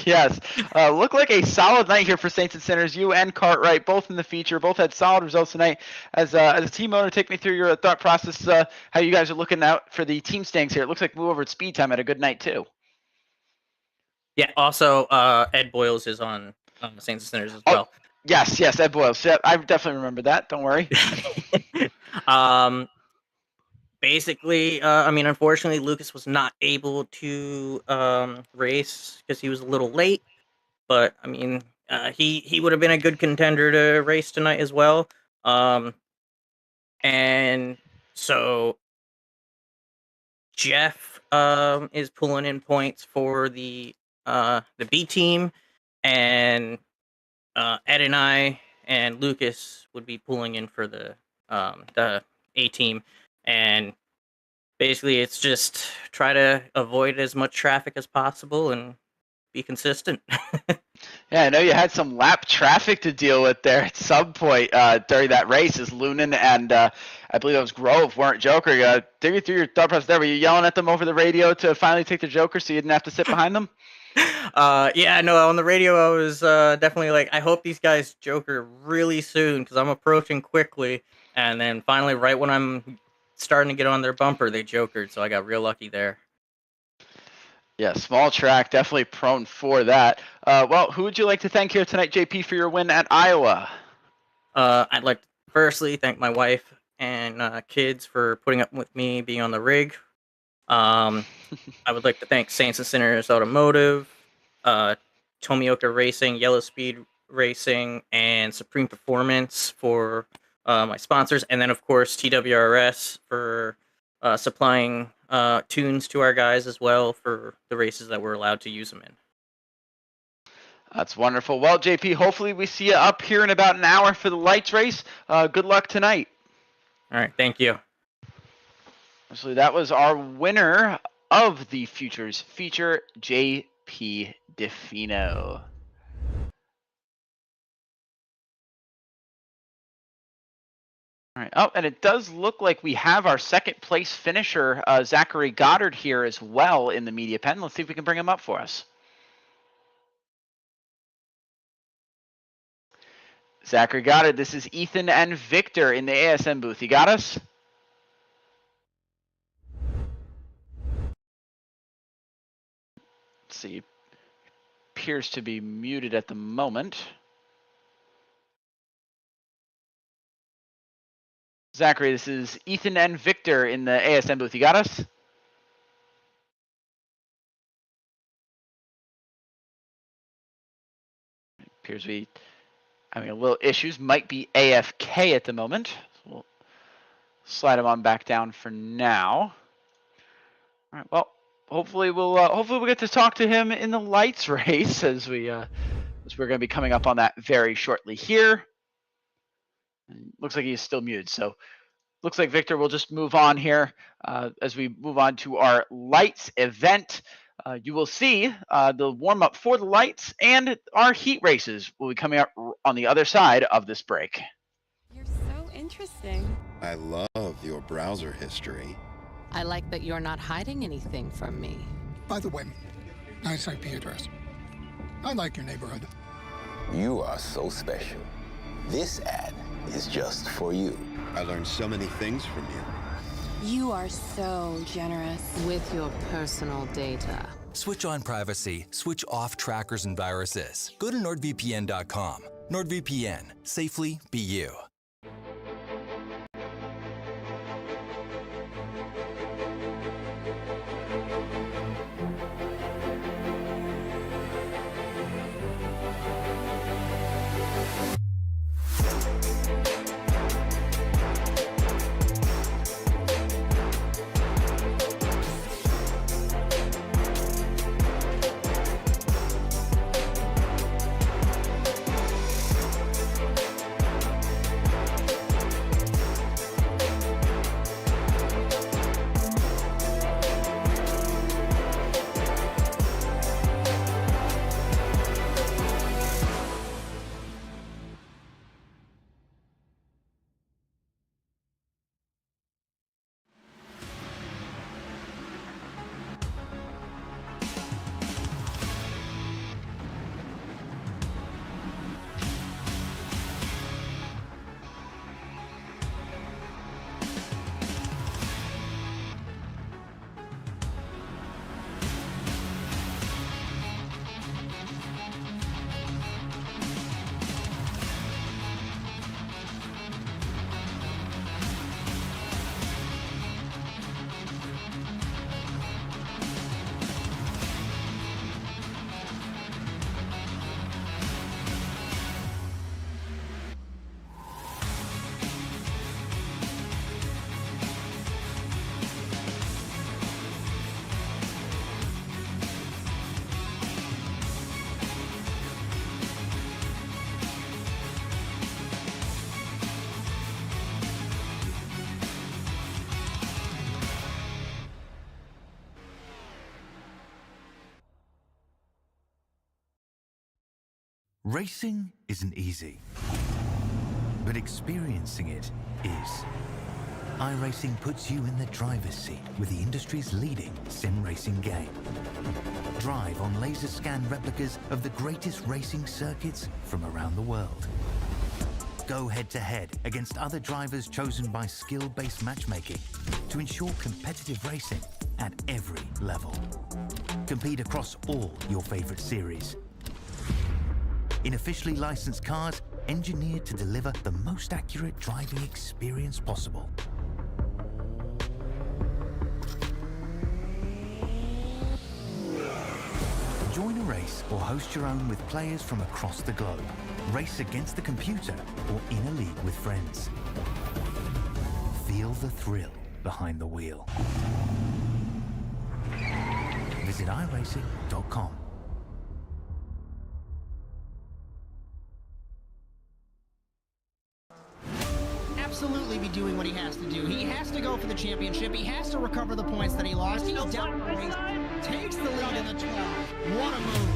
Yes. Look like a solid night here for Saints and Sinners. You and Cartwright, both in the feature, both had solid results tonight. As a team owner, take me through your thought process, how you guys are looking out for the team standings here. It looks like Move Over at Speed Time had a good night, too. Yeah, also, Ed Boyles is on the Saints and Sinners as well. Yes, Ed Boyles. Yeah, I definitely remember that. Don't worry. Basically, I mean, unfortunately, Lucas was not able to race because he was a little late. But I mean, he would have been a good contender to race tonight as well. And so Jeff is pulling in points for the B team, and Ed and I and Lucas would be pulling in for the A team. And basically, it's just try to avoid as much traffic as possible and be consistent. Yeah, I know you had some lap traffic to deal with there at some point during that race as Lunan and I believe it was Grove weren't Joker. Dig me through your thought process there. Were you yelling at them over the radio to finally take the Joker so you didn't have to sit behind them? Yeah, no, on the radio I was definitely like, I hope these guys Joker really soon because I'm approaching quickly. And then finally, right when I'm starting to get on their bumper, they jokered, so I got real lucky there. Yeah, small track, definitely prone for that. Well, who would you like to thank here tonight, JP, for your win at Iowa? I'd like to firstly thank my wife and kids for putting up with me being on the rig. I would like to thank Saints and Sinners Automotive, Tomioka Racing, Yellow Speed Racing, and Supreme Performance for my sponsors, and then of course TWRS for supplying tunes to our guys as well for the races that we're allowed to use them in. That's wonderful. Well, JP, hopefully we see you up here in about an hour for the lights race. Good luck tonight. All right, thank you. Actually, that was our winner of the Futures feature, JP Defino. All right. Oh, and it does look like we have our second place finisher, Zachary Goddard, here as well in the media pen. Let's see if we can bring him up for us. Zachary Goddard, this is Ethan and Victor in the ASM booth. You got us? Let's see. Appears to be muted at the moment. Zachary, this is Ethan and Victor in the ASM booth. You got us? Appears to be having a little issues. Might be AFK at the moment. So we'll slide him on back down for now. All right. Well, hopefully we'll get to talk to him in the lights race as we're going to be coming up on that very shortly here. Looks like he's still muted, so looks like Victor will just move on here as we move on to our lights event. You will see the warm-up for the lights and our heat races will be coming up on the other side of this break. You're so interesting. I love your browser history. I like that you're not hiding anything from me. By the way, nice IP address. I like your neighborhood. You are so special. This ad is just for you. I learned so many things from you. You are so generous. With your personal data. Switch on privacy, switch off trackers and viruses. Go to NordVPN.com. NordVPN, safely be you. Racing isn't easy, but experiencing it is. iRacing puts you in the driver's seat with the industry's leading sim racing game. Drive on laser scan replicas of the greatest racing circuits from around the world. Go head-to-head against other drivers chosen by skill-based matchmaking to ensure competitive racing at every level. Compete across all your favorite series. In officially licensed cars, engineered to deliver the most accurate driving experience possible. Join a race or host your own with players from across the globe. Race against the computer or in a league with friends. Feel the thrill behind the wheel. Visit iRacing.com. Absolutely be doing what he has to do. He has to go for the championship. He has to recover the points that he lost. He's down the race, takes the lead in the 12. What a move.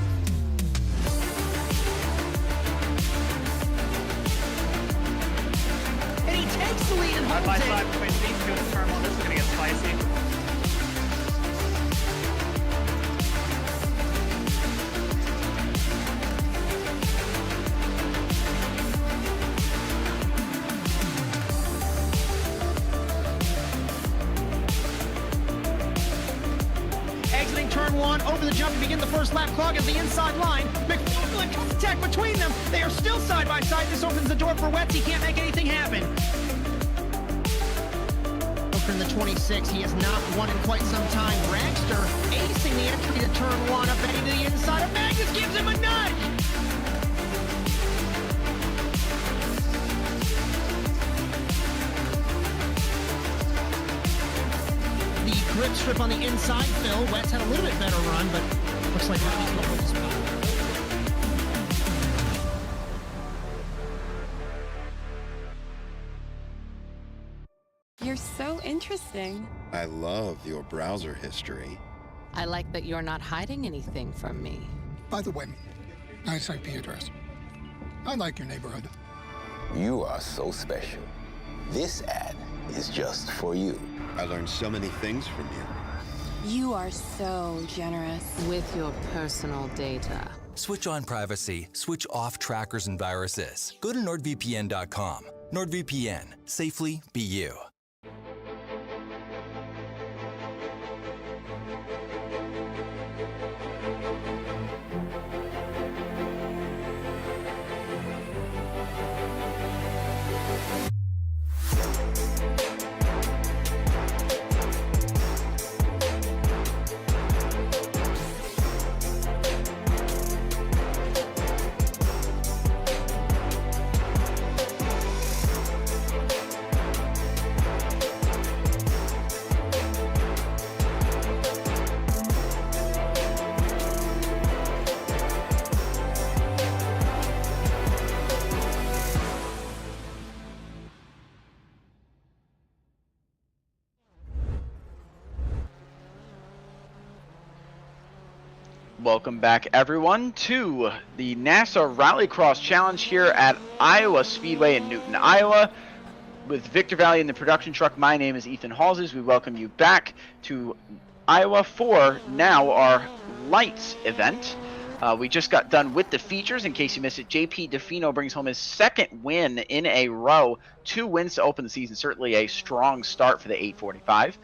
And he takes the lead and holds it. Side between these two in the turn one. This is going to get spicy. Over the jump to begin the first lap, clogging the inside line. McLaughlin contact between them. They are still side by side. This opens the door for Wetz. He can't make anything happen. Over in the 26, he has not won in quite some time. Dragster acing the entry to turn one, up heading to the inside of Magnus, gives him a nudge. Grip strip on the inside, Phil. Wetz had a little bit better run, but looks like Robbie's going to hold the spot. You're so interesting. I love your browser history. I like that you're not hiding anything from me. By the way, nice IP address. I like your neighborhood. You are so special. This ad is just for you. I learned so many things from you. You are so generous. With your personal data. Switch on privacy, switch off trackers and viruses. Go to NordVPN.com. NordVPN, safely be you. Welcome back, everyone, to the NASA Rallycross Challenge here at Iowa Speedway in Newton, Iowa. With Victor Vallee in the production truck, my name is Ethan Halsey. We welcome you back to Iowa for now our lights event. We just got done with the features. In case you missed it, JP Defino brings home his second win in a row. 2 wins to open the season. Certainly a strong start for the 845.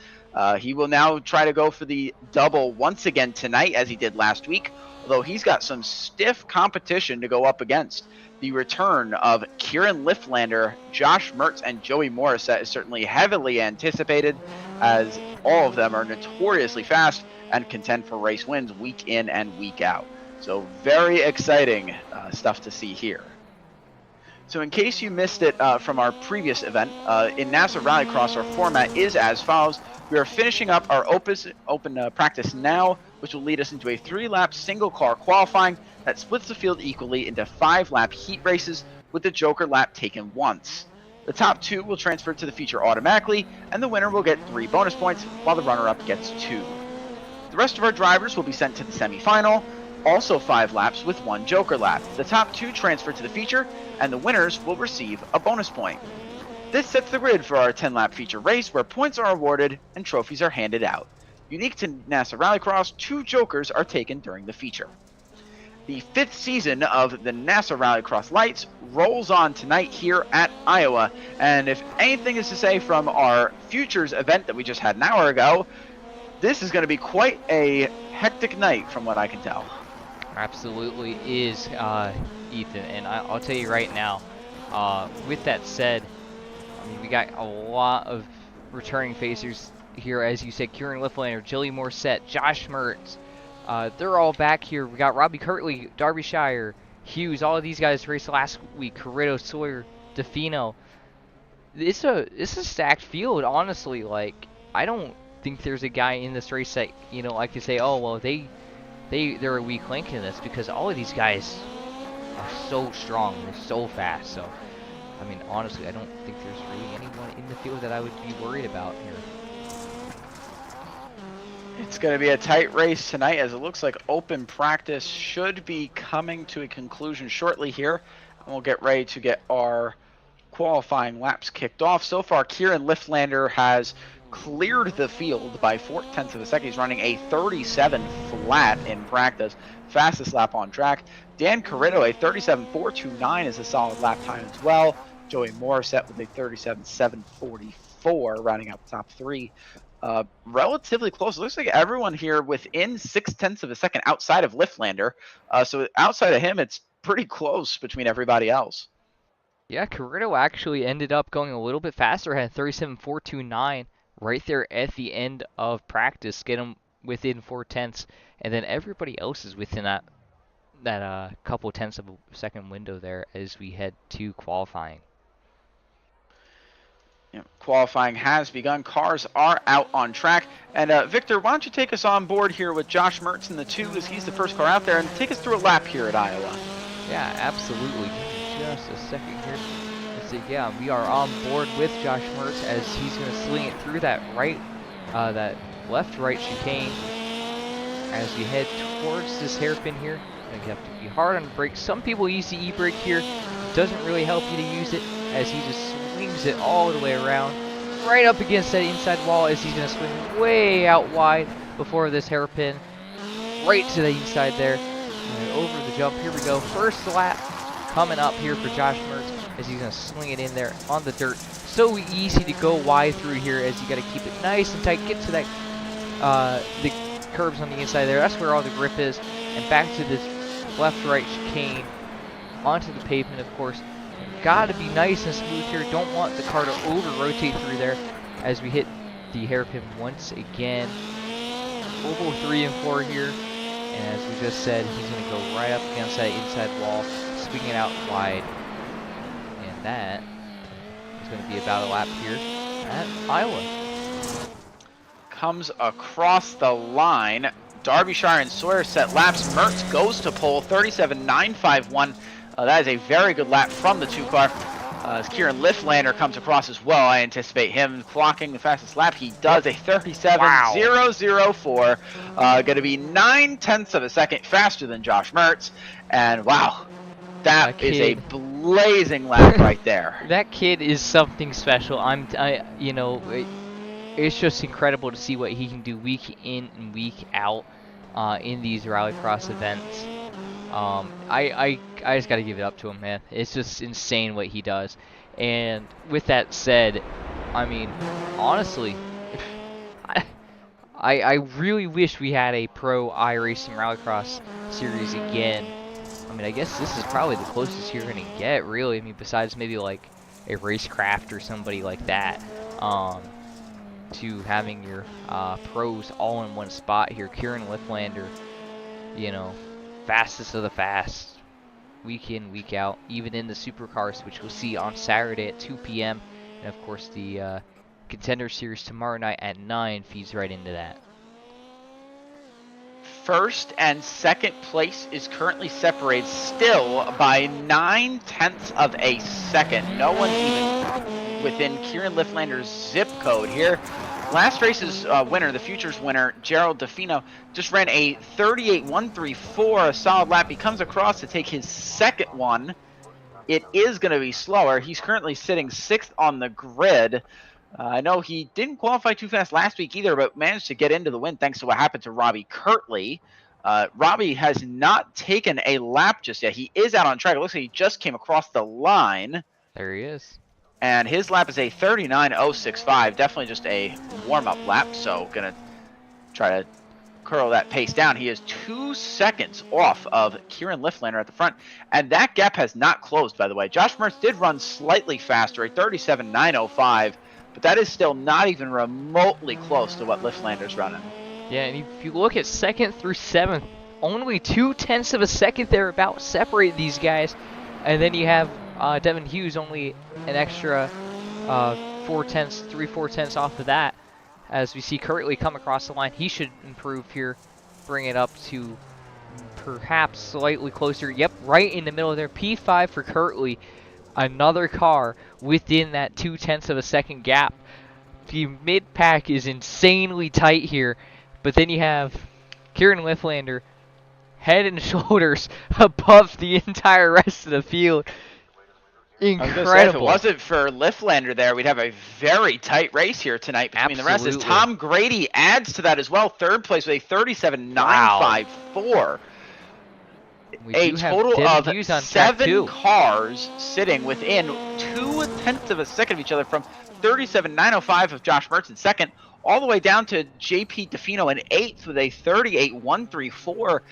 He will now try to go for the double once again tonight, as he did last week, although he's got some stiff competition to go up against. The return of Kieran Lifflander, Josh Mertz, and Joey Morissette is certainly heavily anticipated, as all of them are notoriously fast and contend for race wins week in and week out. So very exciting stuff to see here. So in case you missed it from our previous event, in NASA Rallycross, our format is as follows. We are finishing up our open practice now, which will lead us into a 3-lap single-car qualifying that splits the field equally into 5-lap heat races, with the Joker lap taken once. The top 2 will transfer to the feature automatically, and the winner will get 3 bonus points, while the runner-up gets 2. The rest of our drivers will be sent to the semifinal, also 5 laps with 1 Joker lap. The top 2 transfer to the feature, and the winners will receive a bonus point. This sets the grid for our 10-lap feature race where points are awarded and trophies are handed out. Unique to NASA Rallycross, 2 Jokers are taken during the feature. The 5th season of the NASA Rallycross Lights rolls on tonight here at Iowa, and if anything is to say from our Futures event that we just had an hour ago, this is going to be quite a hectic night from what I can tell. Absolutely is, Ethan, and I'll tell you right now, with that said, I mean, we got a lot of returning facers here, as you said. Kieran Lifflander, Jilly Morissette, Josh Mertz, they're all back here. We got Robbie Kirtley, Derbyshire, Hughes, all of these guys raced last week. Corritto, Sawyer, Defino. It's a stacked field, honestly. Like, I don't think there's a guy in this race that, you know, I could say, oh well, they're a weak link in this, because all of these guys are so strong, they're so fast. So, I mean, honestly, I don't think there's really anyone in the field that I would be worried about here. It's going to be a tight race tonight, as it looks like open practice should be coming to a conclusion shortly here. And we'll get ready to get our qualifying laps kicked off. So far, Kieran Lifflander has cleared the field by 0.4 of a second. He's running a 37 flat in practice, fastest lap on track. Dan Corritto, a 37.429 is a solid lap time as well. Joey Morissette with a 37.744, rounding out the top 3. Relatively close. It looks like everyone here within 0.6 of a second outside of Lifflander. So outside of him, it's pretty close between everybody else. Yeah, Corritto actually ended up going a little bit faster, had 37.429 right there at the end of practice, get him within 0.4, and then everybody else is within that couple tenths of a second window there as we head to qualifying. Qualifying has begun. Cars are out on track. And Victor, why don't you take us on board here with Josh Mertz in the 2, as he's the first car out there, and take us through a lap here at Iowa. Yeah, absolutely. Just a second here. Let's see. Yeah, we are on board with Josh Mertz as he's going to sling it through that that left-right chicane as we head towards this hairpin here. You have to be hard on the brakes. Some people use the e-brake here. Doesn't really help you to use it, as he just swings it all the way around, right up against that inside wall, as he's going to swing way out wide before this hairpin, right to the inside there, and over the jump. Here we go. First lap coming up here for Josh Mertz, as he's going to sling it in there on the dirt. So easy to go wide through here, as you got to keep it nice and tight. Get to that the curbs on the inside there. That's where all the grip is, and back to this left-right chicane onto the pavement, of course. Got to be nice and smooth here. Don't want the car to over-rotate through there as we hit the hairpin once again. Oval 3 and 4 here. And as we just said, he's going to go right up against that inside wall, swinging it out wide. And that is going to be about a lap here at Iowa. Comes across the line. Derbyshire and Sawyer set laps. Mertz goes to pole, 37.951. That is a very good lap from the 2 car. As Kieran Lifflander comes across as well, I anticipate him clocking the fastest lap. He does, a 37.004. Going to be 0.9 of a second faster than Josh Mertz. And wow, that is a blazing lap right there. That kid is something special. You know, it's just incredible to see what he can do week in and week out in these rallycross events. I just got to give it up to him, man. It's just insane what he does. And with that said, I mean, honestly, I really wish we had a pro iRacing Rallycross series again. I mean, I guess this is probably the closest you're going to get, really. I mean, besides maybe like a Racecraft or somebody like that, to having your pros all in one spot here. Kieran Lifflander, you know, fastest of the fast, week in, week out, even in the supercars, which we'll see on Saturday at 2 p.m. And of course, the Contender Series tomorrow night at 9 feeds right into that. First and second place is currently separated still by 0.9 of a second. No one's even within Kieran Lifflander's zip code here. last race's winner, the Futures winner, Gerald Defino, just ran a 38.134, a solid lap. He comes across to take his second one. It is going to be slower. He's currently sitting 6th on the grid. I know he didn't qualify too fast last week either, but managed to get into the win thanks to what happened to Robbie Kirtley. Robbie has not taken a lap just yet. He is out on track. It looks like he just came across the line. There he is. And his lap is a 39.065. Definitely just a warm-up lap, so going to try to curl that pace down. He is 2 seconds off of Kieran Lifflander at the front, and that gap has not closed, by the way. Josh Mertz did run slightly faster, a 37.905, but that is still not even remotely close to what Lifflander's running. Yeah, and if you look at 2nd through 7th, only 0.2 of a second thereabout separate these guys, and then you have Devin Hughes only an extra 3/4 off of that. As we see Kirtley come across the line, he should improve here, bring it up to perhaps slightly closer. Yep, right in the middle of there. P5 for Kirtley, another car within that 0.2 of a second gap. The mid-pack is insanely tight here, but then you have Kieran Lifflander head and shoulders above the entire rest of the field. Incredible. Say, if it wasn't for Lifflander there, we'd have a very tight race here tonight between the rest. As Tom Grady adds to that as well. 3rd place with a 37.954. A total of 7 cars sitting within 0.2 of a second of each other, from 37.905 of Josh Mertz in 2nd, all the way down to JP Defino in 8th with a 38.134.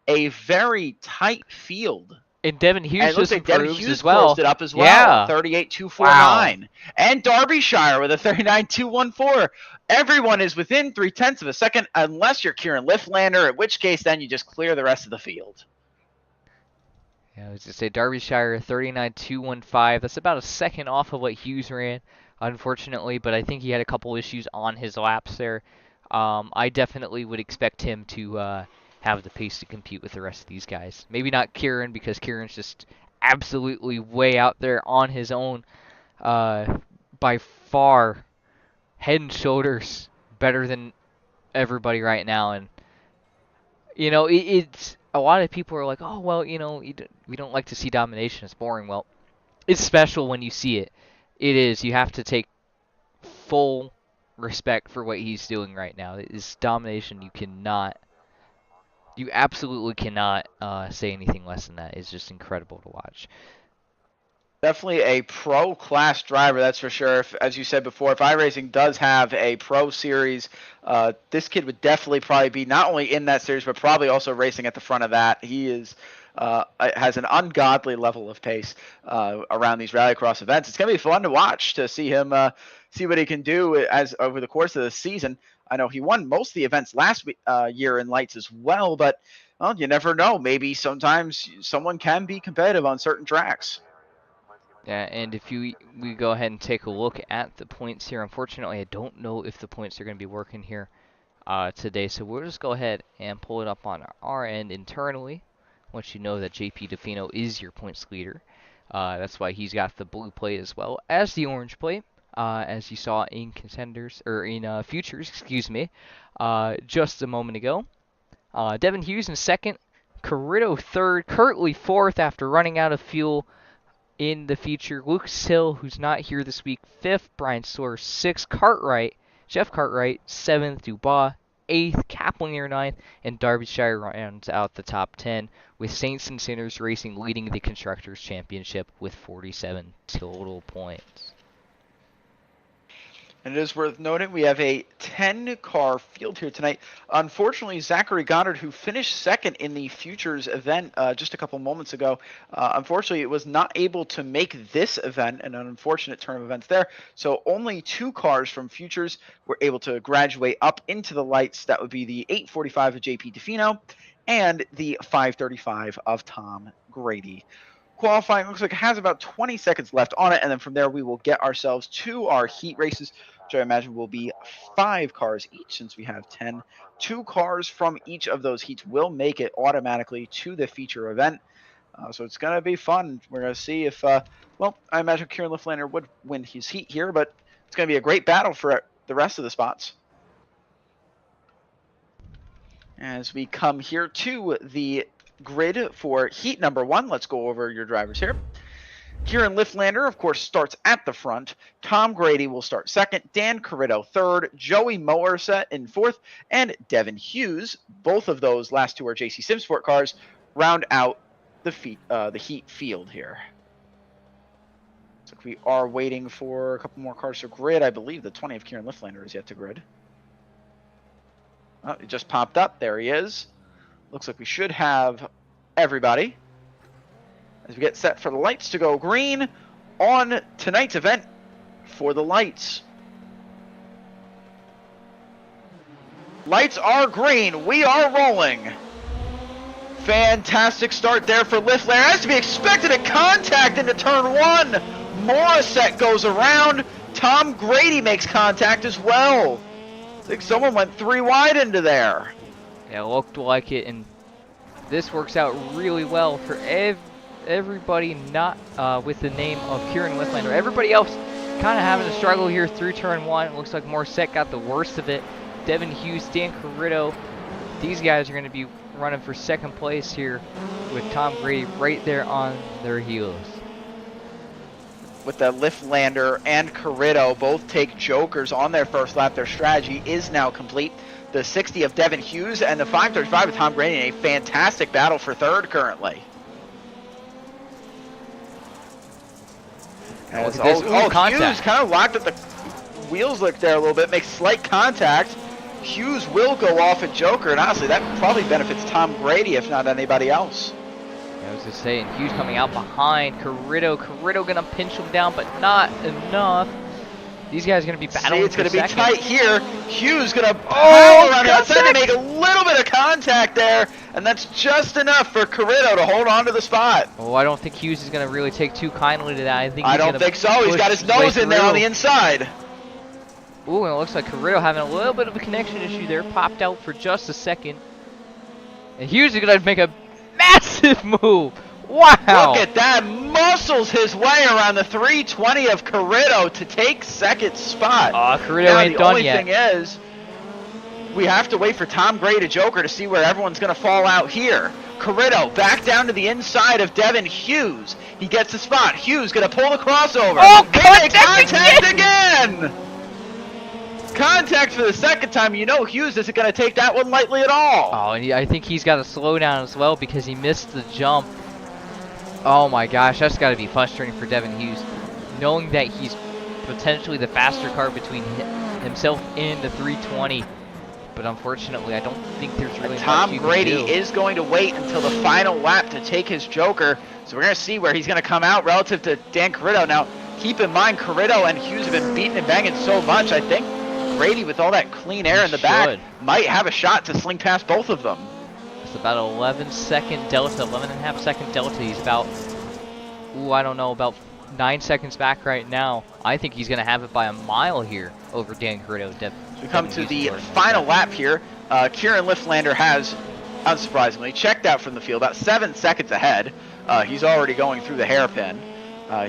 A very tight field. And Devin Hughes just improves as well. Closed it up as well. Yeah. 38.249. Wow. And Derbyshire with a 39.214. Everyone is within 0.3 of a second, unless you're Kieran Lifflander, in which case then you just clear the rest of the field. Yeah, I was going to say Derbyshire 39.215. That's about a second off of what Hughes ran, unfortunately, but I think he had a couple issues on his laps there. I definitely would expect him to have the pace to compete with the rest of these guys. Maybe not Kieran, because Kieran's just absolutely way out there on his own. By far, head and shoulders better than everybody right now. And, you know, it's a lot of people are like, oh, well, you know, we don't like to see domination. It's boring. Well, it's special when you see it. It is. You have to take full respect for what he's doing right now. It is domination. You absolutely cannot say anything less than that. It's just incredible to watch. Definitely a pro-class driver, that's for sure. As you said before, if iRacing does have a pro series, this kid would definitely probably be not only in that series, but probably also racing at the front of that. He is has an ungodly level of pace around these Rallycross events. It's going to be fun to watch, to see him see what he can do as over the course of the season. I know he won most of the events last year in lights as well, but well, you never know. Maybe sometimes someone can be competitive on certain tracks. Yeah, and if we go ahead and take a look at the points here, unfortunately, I don't know if the points are going to be working here today, so we'll just go ahead and pull it up on our end internally, once you know that JP Defino is your points leader. That's why he's got the blue plate as well as the orange plate. As you saw in contenders, or in futures, excuse me, just a moment ago. Devin Hughes in 2nd, Carrito 3rd, Kirtley 4th after running out of fuel in the feature. Lucas Hill, who's not here this week, 5th, Brian Sawyer 6th, Jeff Cartwright 7th, Dubois 8th, Kaplinger 9th, and Derbyshire rounds out the top 10, with Saints and Sinners Racing leading the Constructors' Championship with 47 total points. And it is worth noting we have a 10-car field here tonight. Unfortunately, Zachary Goddard, who finished 2nd in the Futures event just a couple moments ago, unfortunately was not able to make this event, an unfortunate turn of events there. So only 2 cars from Futures were able to graduate up into the lights. That would be the 845 of JP Defino and the 535 of Tom Grady. Qualifying looks like it has about 20 seconds left on it, and then from there we will get ourselves to our heat races, which I imagine will be 5 cars each since we have 10. 2 cars from each of those heats will make it automatically to the feature event. So it's going to be fun. We're going to see if, well, I imagine Kieran Lifflander would win his heat here, but it's going to be a great battle for the rest of the spots. As we come here to the grid for heat number 1, let's go over your drivers here. Kieran Lifflander, of course, starts at the front. Tom Grady will start second. Dan Carrito third. Joey Moerset in fourth. And Devin Hughes, both of those last two are JC Simsport cars, round out the heat field here. So we are waiting for a couple more cars to grid. I believe the 20 of Kieran Lifflander is yet to grid. Oh, it just popped up. There he is. Looks like we should have everybody. As we get set for the lights to go green on tonight's event for the lights. Lights are green. We are rolling. Fantastic start there for Lifflander. As to be expected, a contact into turn 1. Morissette goes around. Tom Grady makes contact as well. I think someone went 3 wide into there. Yeah, it looked like it, and this works out really well for everybody not with the name of Kieran Lifflander. Everybody else kind of having a struggle here through turn 1. It looks like Morissette got the worst of it. Devin Hughes, Dan Carrito, these guys are going to be running for second place here with Tom Grady right there on their heels. With the Lifflander and Carrito both take jokers on their first lap, their strategy is now complete. The 60 of Devin Hughes and the 535 of Tom Grady in a fantastic battle for third currently. As Hughes kind of locked at the wheels lick there a little bit, makes slight contact. Hughes will go off at Joker, and honestly, that probably benefits Tom Grady, if not anybody else. I was just saying, Hughes coming out behind Carrito. Carrito gonna pinch him down, but not enough. These guys are gonna be battling. It's gonna be second. tight here. Hughes gonna around the outside and make a little bit of contact there, and that's just enough for Carrito to hold on to the spot. Oh, I don't think Hughes is gonna really take too kindly to that. I don't think so. He's got his nose in there on the inside. Ooh, and it looks like Carrito having a little bit of a connection issue there. Popped out for just a second. And Hughes is going to make a massive move. Wow. Look at that. Muscles his way around the 320 of Carrito to take second spot. Carrito ain't done yet. The only thing is, we have to wait for Tom Grady to Joker to see where everyone's going to fall out here. Carrito back down to the inside of Devin Hughes. He gets the spot. Hughes going to pull the crossover. Oh, contact again! Contact for the second time. You know Hughes isn't going to take that one lightly at all. Oh, and I think he's got to slow down as well because he missed the jump. Oh my gosh, that's got to be frustrating for Devin Hughes, knowing that he's potentially the faster car between himself and the 320. But unfortunately, I don't think there's really Tom much Grady you can do. is going to wait until the final lap to take his Joker. So we're going to see where he's going to come out relative to Dan Carrito. Now, keep in mind, Carrito and Hughes have been beating and banging so much, I think Grady, with all that clean air in the back, might have a shot to sling past both of them. It's about 11-second delta, 11.5-second delta. He's about, I don't know, about 9 seconds back right now. I think he's going to have it by a mile here over Dan Carrito. We come to the final lap here. Kieran Lifflander has, unsurprisingly, checked out from the field about 7 seconds ahead. He's already going through the hairpin.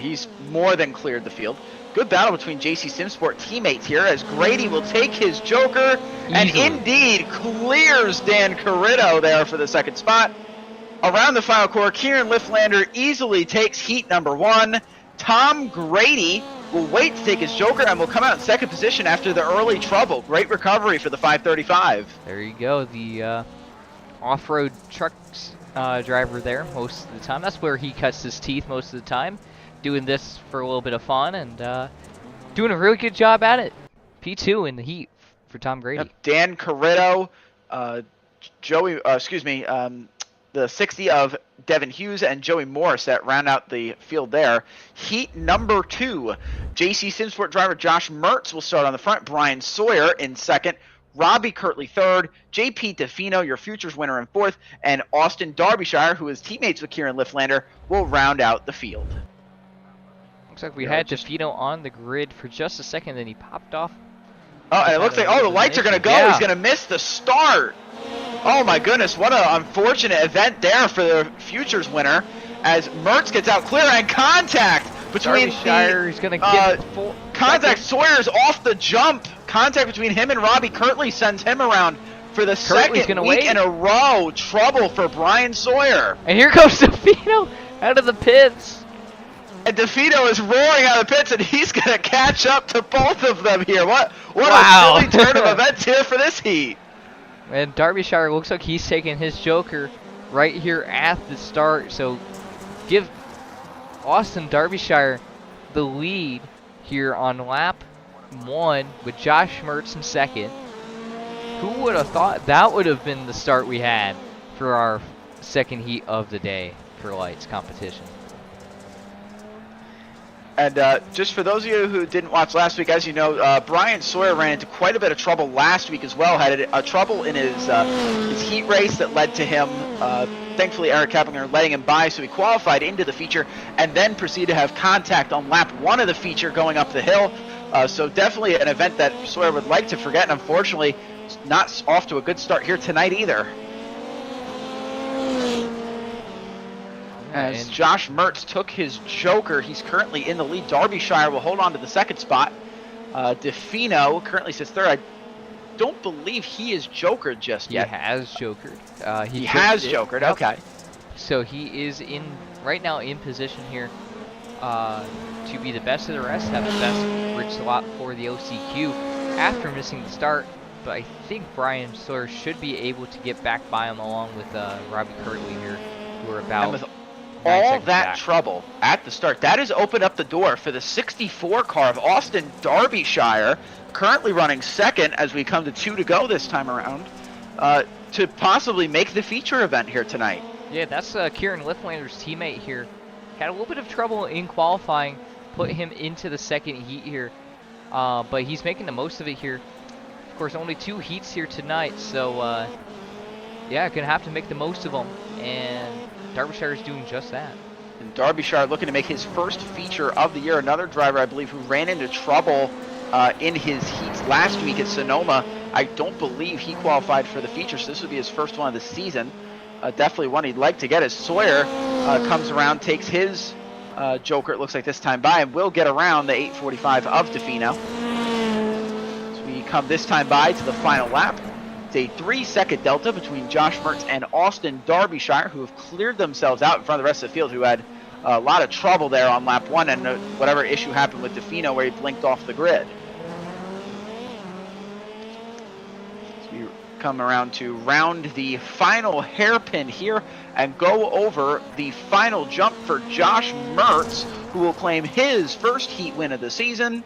He's more than cleared the field. Good battle between JC Simsport teammates here as Grady will take his Joker and indeed clears Dan Carrito there for the second spot. Around the final corner, Kieran Lifflander easily takes heat number 1. Tom Grady will wait to take his Joker and will come out in second position after the early trouble. Great recovery for the 535. There you go, the off-road trucks driver there most of the time. That's where he cuts his teeth most of the time. Doing this for a little bit of fun and doing a really good job at it. P2 in the heat for Tom Grady. Yep. Dan Carrito, the 60 of Devin Hughes and Joey Morissette round out the field there. Heat number 2, JC Simsport driver Josh Mertz will start on the front. Brian Sawyer in second. Robbie Kirtley third. JP Defino, your futures winner, in fourth. And Austin Darbyshire, who is teammates with Kieran Lifflander, will round out the field. Looks like we had Defino on the grid for just a second, then he popped off. Oh, and it looks like, the lights are going to go. Yeah. He's going to miss the start. Oh my goodness, what an unfortunate event there for the futures winner as Mertz gets out clear and contact between Darbyshire is going to get contact. Sawyer's off the jump. contact between him and Robbie Kirtley sends him around for the Kirtley's second gonna week wait. in a row. Trouble for Brian Sawyer. And here comes Defino out of the pits. And Defino is roaring out of the pits, and he's going to catch up to both of them here. What Wow. a silly turn of events here for this heat. And Derbyshire looks like he's taking his Joker right here at the start. So give Austin Derbyshire the lead here on lap 1 with Josh Mertz in second. Who would have thought that would have been the start we had for our second heat of the day for lights competition? And just for those of you who didn't watch last week, as you know, Brian Sawyer ran into quite a bit of trouble last week as well. Had a trouble in his heat race that led to him, thankfully Eric Kaplinger letting him by, so he qualified into the feature and then proceeded to have contact on lap 1 of the feature going up the hill. So definitely an event that Sawyer would like to forget, and unfortunately not off to a good start here tonight either. As Josh Mertz took his Joker, he's currently in the lead. Derbyshire will hold on to the second spot. Defino currently sits third. I don't believe he is Jokered just yet. He has Jokered. He has Jokered, okay. So he is right now in position here to be the best of the rest, have the best bridge slot for the OCQ after missing the start. But I think Brian Sawyer should be able to get back by him along with Robbie Kirtley here, who are about all that trouble at the start. That has opened up the door for the 64 car of Austin Derbyshire, currently running second as we come to 2 to go this time around, to possibly make the feature event here tonight. Yeah, that's Kieran Lifflander's teammate here. Had a little bit of trouble in qualifying, put him into the second heat here, but he's making the most of it here. Of course, only 2 heats here tonight, so yeah, gonna have to make the most of them, and Derbyshire is doing just that. And Derbyshire looking to make his first feature of the year. Another driver, I believe, who ran into trouble in his heats last week at Sonoma. I don't believe he qualified for the feature, so this would be his first one of the season. Definitely one he'd like to get as Sawyer comes around, takes his Joker, it looks like this time by, and will get around the 845 of Defino. So we come this time by to the final lap. It's a 3-second delta between Josh Mertz and Austin Derbyshire, who have cleared themselves out in front of the rest of the field, who had a lot of trouble there on lap 1, and whatever issue happened with Defino where he blinked off the grid. So we come around to round the final hairpin here and go over the final jump for Josh Mertz, who will claim his first heat win of the season,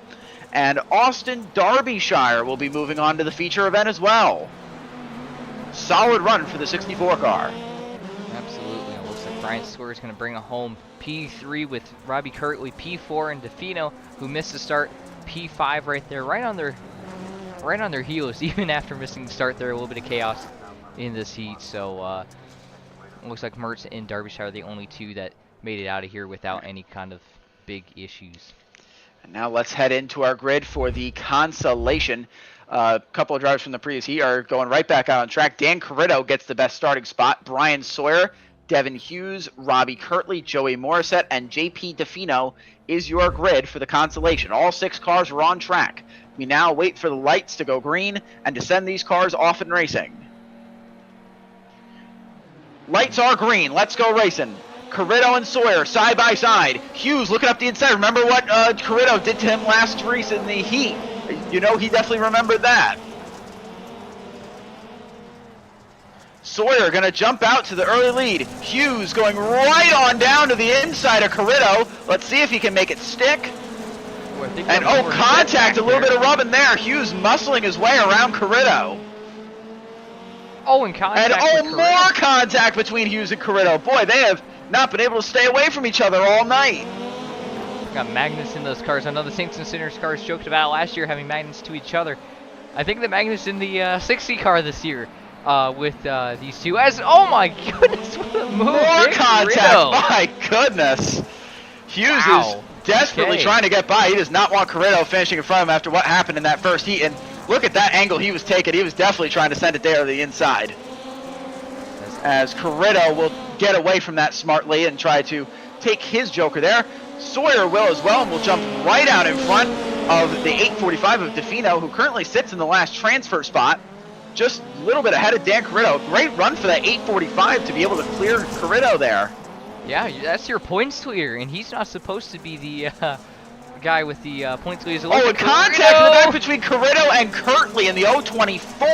and Austin Derbyshire will be moving on to the feature event as well. Solid run for the 64 car. Absolutely. It looks like Brian Sawyer is going to bring a home P3 with Robbie Kirtley, P4, and Defino, who missed the start, P5 right there, right on their heels, even after missing the start there. A little bit of chaos in this heat. So it looks like Mertz and Derbyshire are the only 2 that made it out of here without any kind of big issues. And now let's head into our grid for the consolation. A couple of drivers from the previous heat are going right back out on track. Dan Corritto gets the best starting spot. Brian Sawyer, Devin Hughes, Robbie Kirtley, Joey Morissette, and JP Defino is your grid for the consolation. All 6 cars are on track. We now wait for the lights to go green and to send these cars off in racing. Lights are green. Let's go racing. Corritto and Sawyer side by side. Hughes looking up the inside. Remember what Corritto did to him last race in the heat? You know, he definitely remembered that. Sawyer going to jump out to the early lead. Hughes going right on down to the inside of Corritto. Let's see if he can make it stick. And contact, a little bit of rubbing there. Hughes muscling his way around Corritto. And contact. And more contact between Hughes and Corritto. Boy, they have not been able to stay away from each other all night. Got Magnus in those cars. I know the Saints and Sinners cars joked about last year having Magnus to each other. I think the Magnus in the 60 car this year with these 2. Oh my goodness, what a move! More contact, my goodness. Hughes is desperately trying to get by. He does not want Corritto finishing in front of him after what happened in that first heat. And look at that angle he was taking. He was definitely trying to send it there to the inside. As Corritto will get away from that smartly and try to take his Joker there. Sawyer will as well, and will jump right out in front. of the 845 of Defino, who currently sits in the last transfer spot, just a little bit ahead of Dan Carrito. Great run for that 845 to be able to clear Carrito there. Yeah, that's your points leader, and he's not supposed to be the guy with the points leader. Oh, a contact in the back between Carrito and Kirtley in the 024.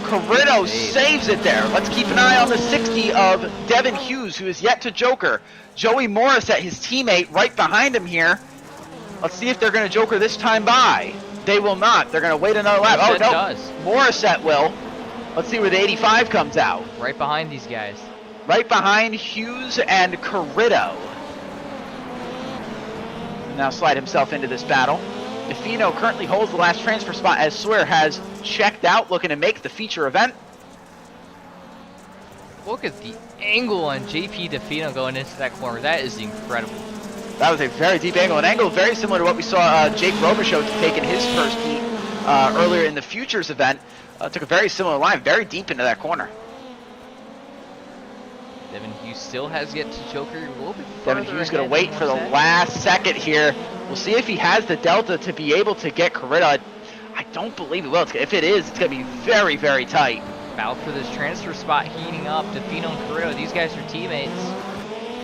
Carrito saves it there. Let's keep an eye on the 60 of Devin Hughes, who is yet to joker. Joey Morissette, his teammate, right behind him here. Let's see if they're going to joker this time by. They will not. They're going to wait another lap. Oh, no. Does. Morissette will. Let's see where the 85 comes out. Right behind these guys. Right behind Hughes and Carrito. Now slide himself into this battle. Defino currently holds the last transfer spot as Sawyer has checked out, looking to make the feature event. Look at the angle on JP Defino going into that corner. That is incredible. That was a very deep angle. An angle very similar to what we saw Jake Robichaux take in his first heat earlier in the Futures event. Took a very similar line, very deep into that corner. Devin Hughes still has yet to joker a little bit further. Devin Hughes going to wait for the last second here. We'll see if he has the delta to be able to get Carrito. I don't believe he will. If it is, it's going to be very, very tight. Battle for this transfer spot heating up. Defino and Carrito, these guys are teammates.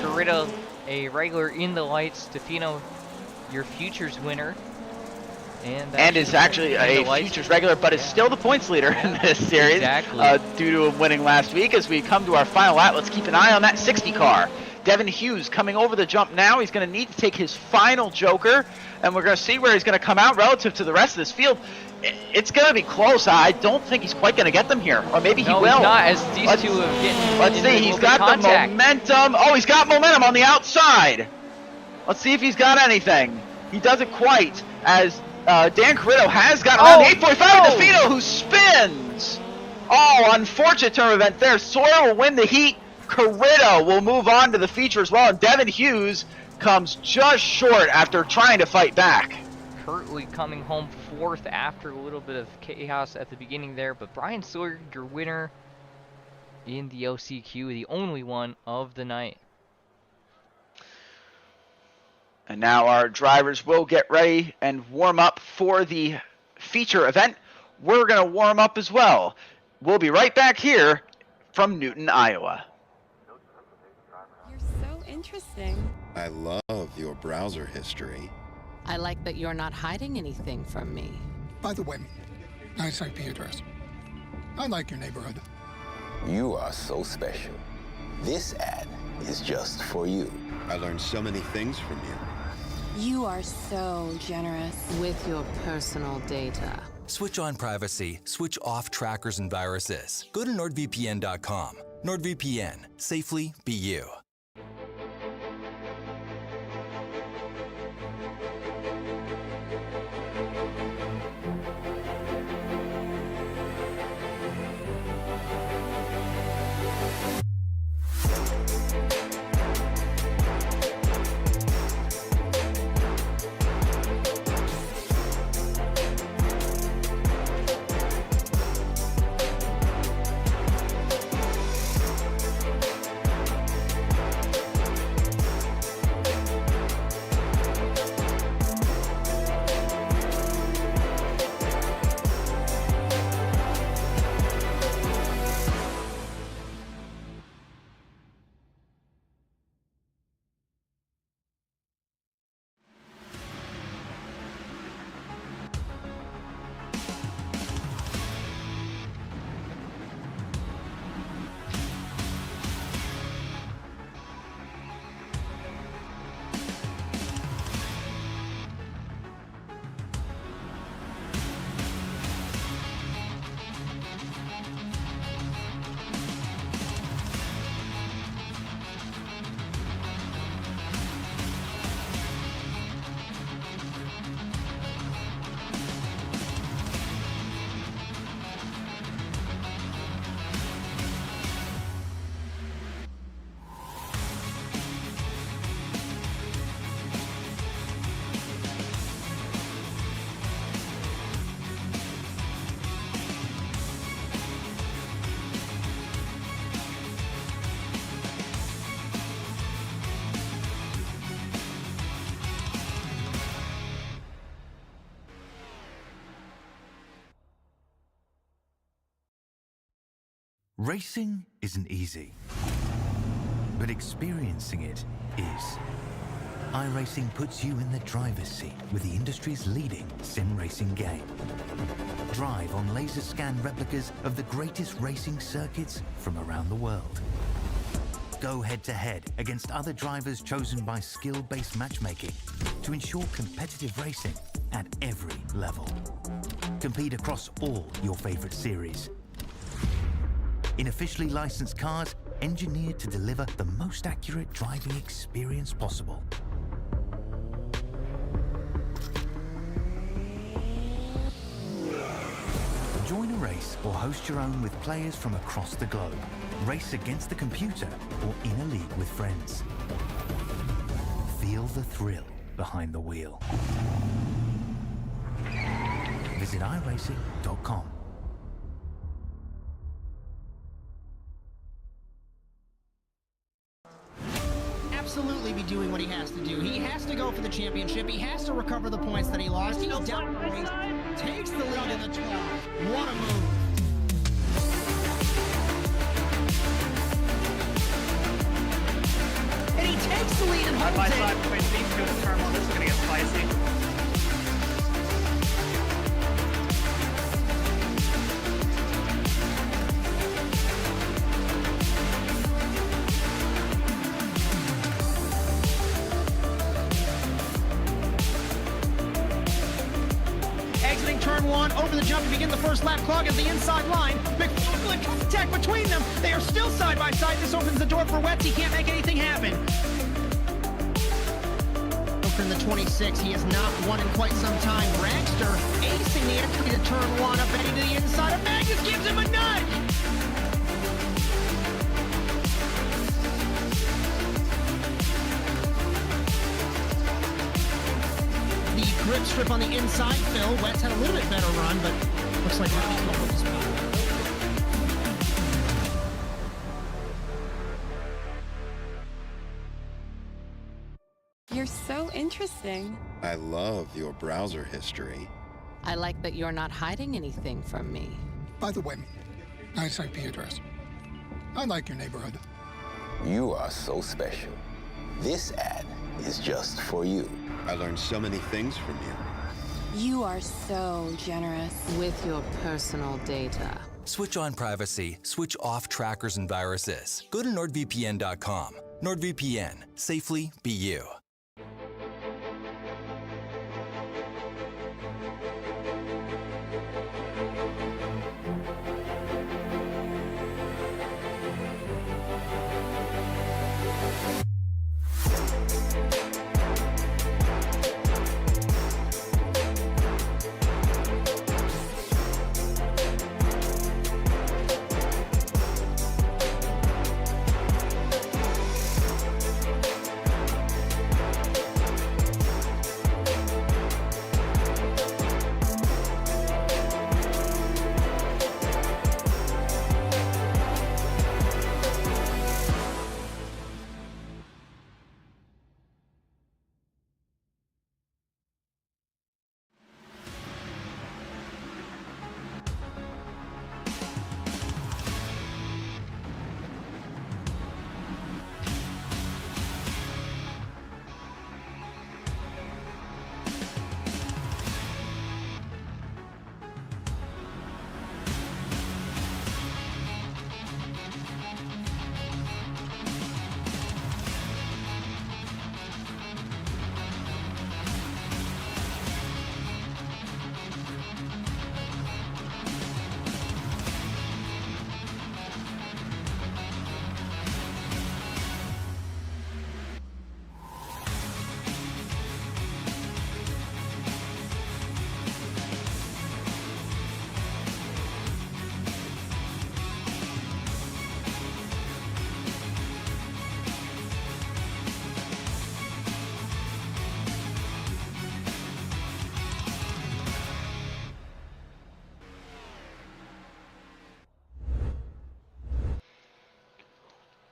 Carrito, a regular in the lights. Defino, your Futures winner. And is actually a Futures regular, but is still the points leader in this series. Exactly. Due to him winning last week. As we come to our final lap, let's keep an eye on that 60 car. Devin Hughes coming over the jump now. He's going to need to take his final joker, and we're going to see where he's going to come out relative to the rest of this field. It's going to be close. I don't think he's quite going to get them here, or maybe he will. He's not, as these two have getting. Let's see. He's got the momentum. Oh, he's got momentum on the outside. Let's see if he's got anything. He doesn't quite, as Dan Carrito has got around the 845 Defino, who spins. Oh, unfortunate turn of event there. Sawyer will win the heat. Carrito will move on to the feature as well, and Devin Hughes comes just short after trying to fight back. Kirtley coming home fourth after a little bit of chaos at the beginning there, but Brian Sawyer, your winner in the OCQ, the only one of the night. And now our drivers will get ready and warm up for the feature event. We're going to warm up as well. We'll be right back here from Newton, Iowa. You're so interesting. I love your browser history. I like that you're not hiding anything from me. By the way, nice IP address. I like your neighborhood. You are so special. This ad is just for you. I learned so many things from you. You are so generous. With your personal data. Switch on privacy, switch off trackers and viruses. Go to NordVPN.com. NordVPN, safely be you. Racing isn't easy, but experiencing it is. iRacing puts you in the driver's seat with the industry's leading sim racing game. Drive on laser scan replicas of the greatest racing circuits from around the world. Go head-to-head against other drivers chosen by skill-based matchmaking to ensure competitive racing at every level. Compete across all your favorite series. In officially licensed cars, engineered to deliver the most accurate driving experience possible. Join a race or host your own with players from across the globe. Race against the computer or in a league with friends. Feel the thrill behind the wheel. Visit iRacing.com. Absolutely be doing what he has to do. He has to go for the championship. He has to recover the points that he lost. He down the race, takes the lead in the 12. What a move. And he takes the lead and holds Side by it. side between these two in turn 1. This is going to get spicy. Exiting turn 1, over the jump to begin the first lap clock at the inside line. McFarland contact between them. They are still side by side. This opens the door for Wetz. He can't make anything happen. In the 26, he has not won in quite some time. Dragster acing the entry to turn 1, up heading to the inside of Magnus, gives him a nudge. The grip strip on the inside, Phil. Wetz had a little bit better run, but looks like Robbie's going to hold the spot. You're so interesting. I love your browser history. I like that you're not hiding anything from me. By the way, nice IP address. I like your neighborhood. You are so special. This ad is just for you. I learned so many things from you. You are so generous. With your personal data. Switch on privacy, switch off trackers and viruses. Go to NordVPN.com. NordVPN, safely be you.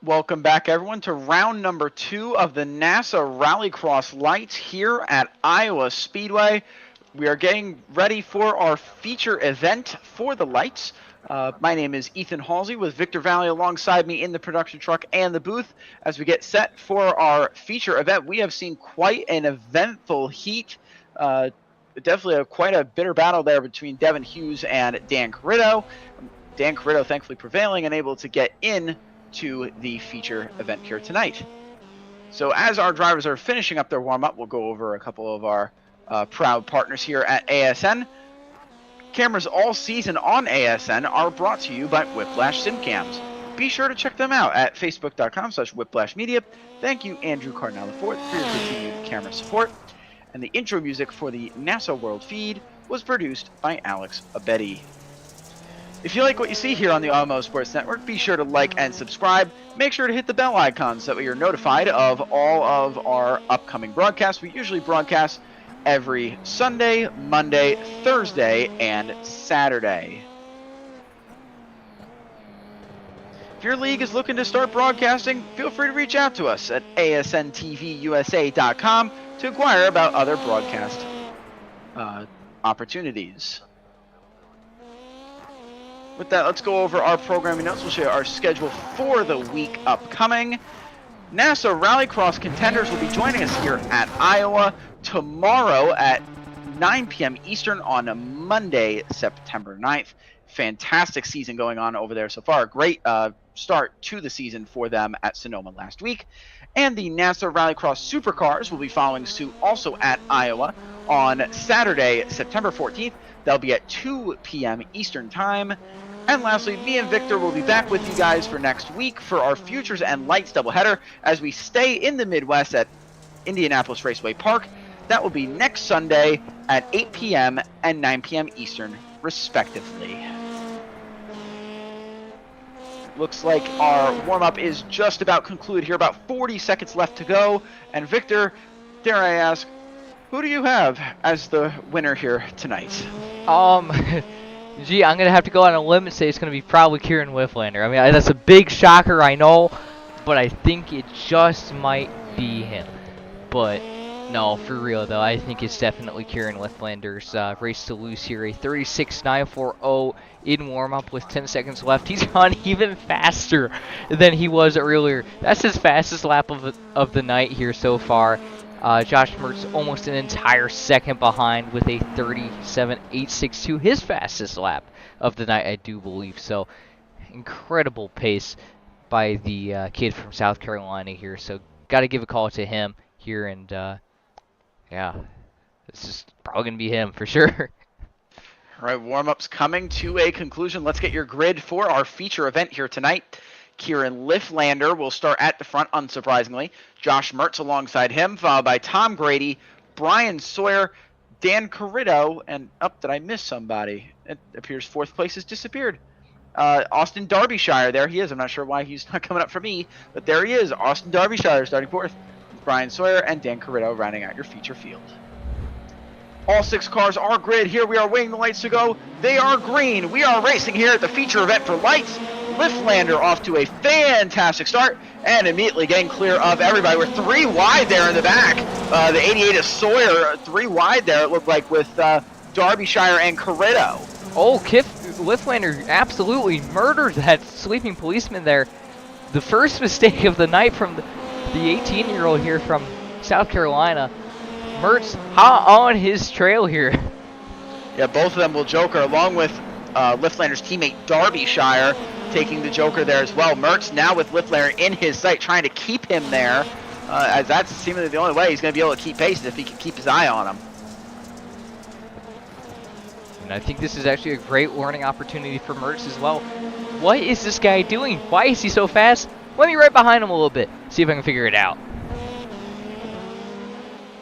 Welcome back, everyone, to round number 2 of the NASA Rallycross Lights here at Iowa Speedway. We are getting ready for our feature event for the lights. My name is Ethan Halsey with Victor Vallee alongside me in the production truck and the booth. As we get set for our feature event, we have seen quite an eventful heat. Definitely quite a bitter battle there between Devin Hughes and Dan Carrito. Dan Carrito thankfully prevailing and able to get in to the feature event here tonight. So as our drivers are finishing up their warm-up, we'll go over a couple of our proud partners here at ASN. Cameras all season on ASN are brought to you by Whiplash SimCams. Be sure to check them out at facebook.com/whiplashmedia. Thank you, Andrew Cardinale, for your continued camera support. And the intro music for the NASA World feed was produced by Alex Abedi. If you like what you see here on the Automotive Sports Network, be sure to like and subscribe. Make sure to hit the bell icon so that you're notified of all of our upcoming broadcasts. We usually broadcast every Sunday, Monday, Thursday, and Saturday. If your league is looking to start broadcasting, feel free to reach out to us at asntvUSA.com to inquire about other broadcast opportunities. With that, let's go over our programming notes. We'll show you our schedule for the week upcoming. NASA Rallycross contenders will be joining us here at Iowa tomorrow at 9 p.m. Eastern on Monday, September 9th. Fantastic season going on over there so far. Great start to the season for them at Sonoma last week. And the NASA Rallycross Supercars will be following suit also at Iowa on Saturday, September 14th. They'll be at 2 p.m. Eastern Time. And lastly, me and Victor will be back with you guys for next week for our Futures and Lights doubleheader as we stay in the Midwest at Indianapolis Raceway Park. That will be next Sunday at 8 p.m. and 9 p.m. Eastern, respectively. Looks like our warm-up is just about concluded here, about 40 seconds left to go. And Victor, dare I ask, who do you have as the winner here tonight? Gee, I'm going to have to go on a limb and say it's going to be probably Kieran Whifflander. I mean, that's a big shocker, I know, but I think it just might be him. But, no, for real, though, I think it's definitely Kieran Whifflander's race to lose here. A 36.940 in warm-up with 10 seconds left. He's gone even faster than he was earlier. That's his fastest lap of the night here so far. Josh Mertz almost an entire second behind with a 37.862, his fastest lap of the night, I do believe. So, incredible pace by the kid from South Carolina here. So, got to give a call to him here, and yeah, this is probably going to be him for sure. All right, warm-up's coming to a conclusion. Let's get your grid for our feature event here tonight. Kieran Whifflander will start at the front, unsurprisingly. Josh Mertz alongside him, followed by Tom Grady, Brian Sawyer, Dan Carrito, and did I miss somebody? It appears fourth place has disappeared. Austin Derbyshire, there he is. I'm not sure why he's not coming up for me, but there he is. Austin Derbyshire starting fourth. Brian Sawyer and Dan Carrito rounding out your feature field. All 6 cars are grid. Here we are waiting the lights to go. They are green. We are racing here at the feature event for lights. Whifflander off to a fantastic start and immediately getting clear of everybody. We're 3 wide there in the back. The 88 is Sawyer, 3 wide there, it looked like, with Derbyshire and Carrito. Oh, Whifflander absolutely murdered that sleeping policeman there. The first mistake of the night from the 18-year-old here from South Carolina. Mertz on his trail here. Yeah, both of them will joker, along with Whifflander's teammate Derbyshire taking the joker there as well. Mertz now with Whifflander in his sight, trying to keep him there, as that's seemingly the only way he's going to be able to keep pace if he can keep his eye on him. And I think this is actually a great learning opportunity for Mertz as well. What is this guy doing? Why is he so fast? Let me right behind him a little bit, see if I can figure it out.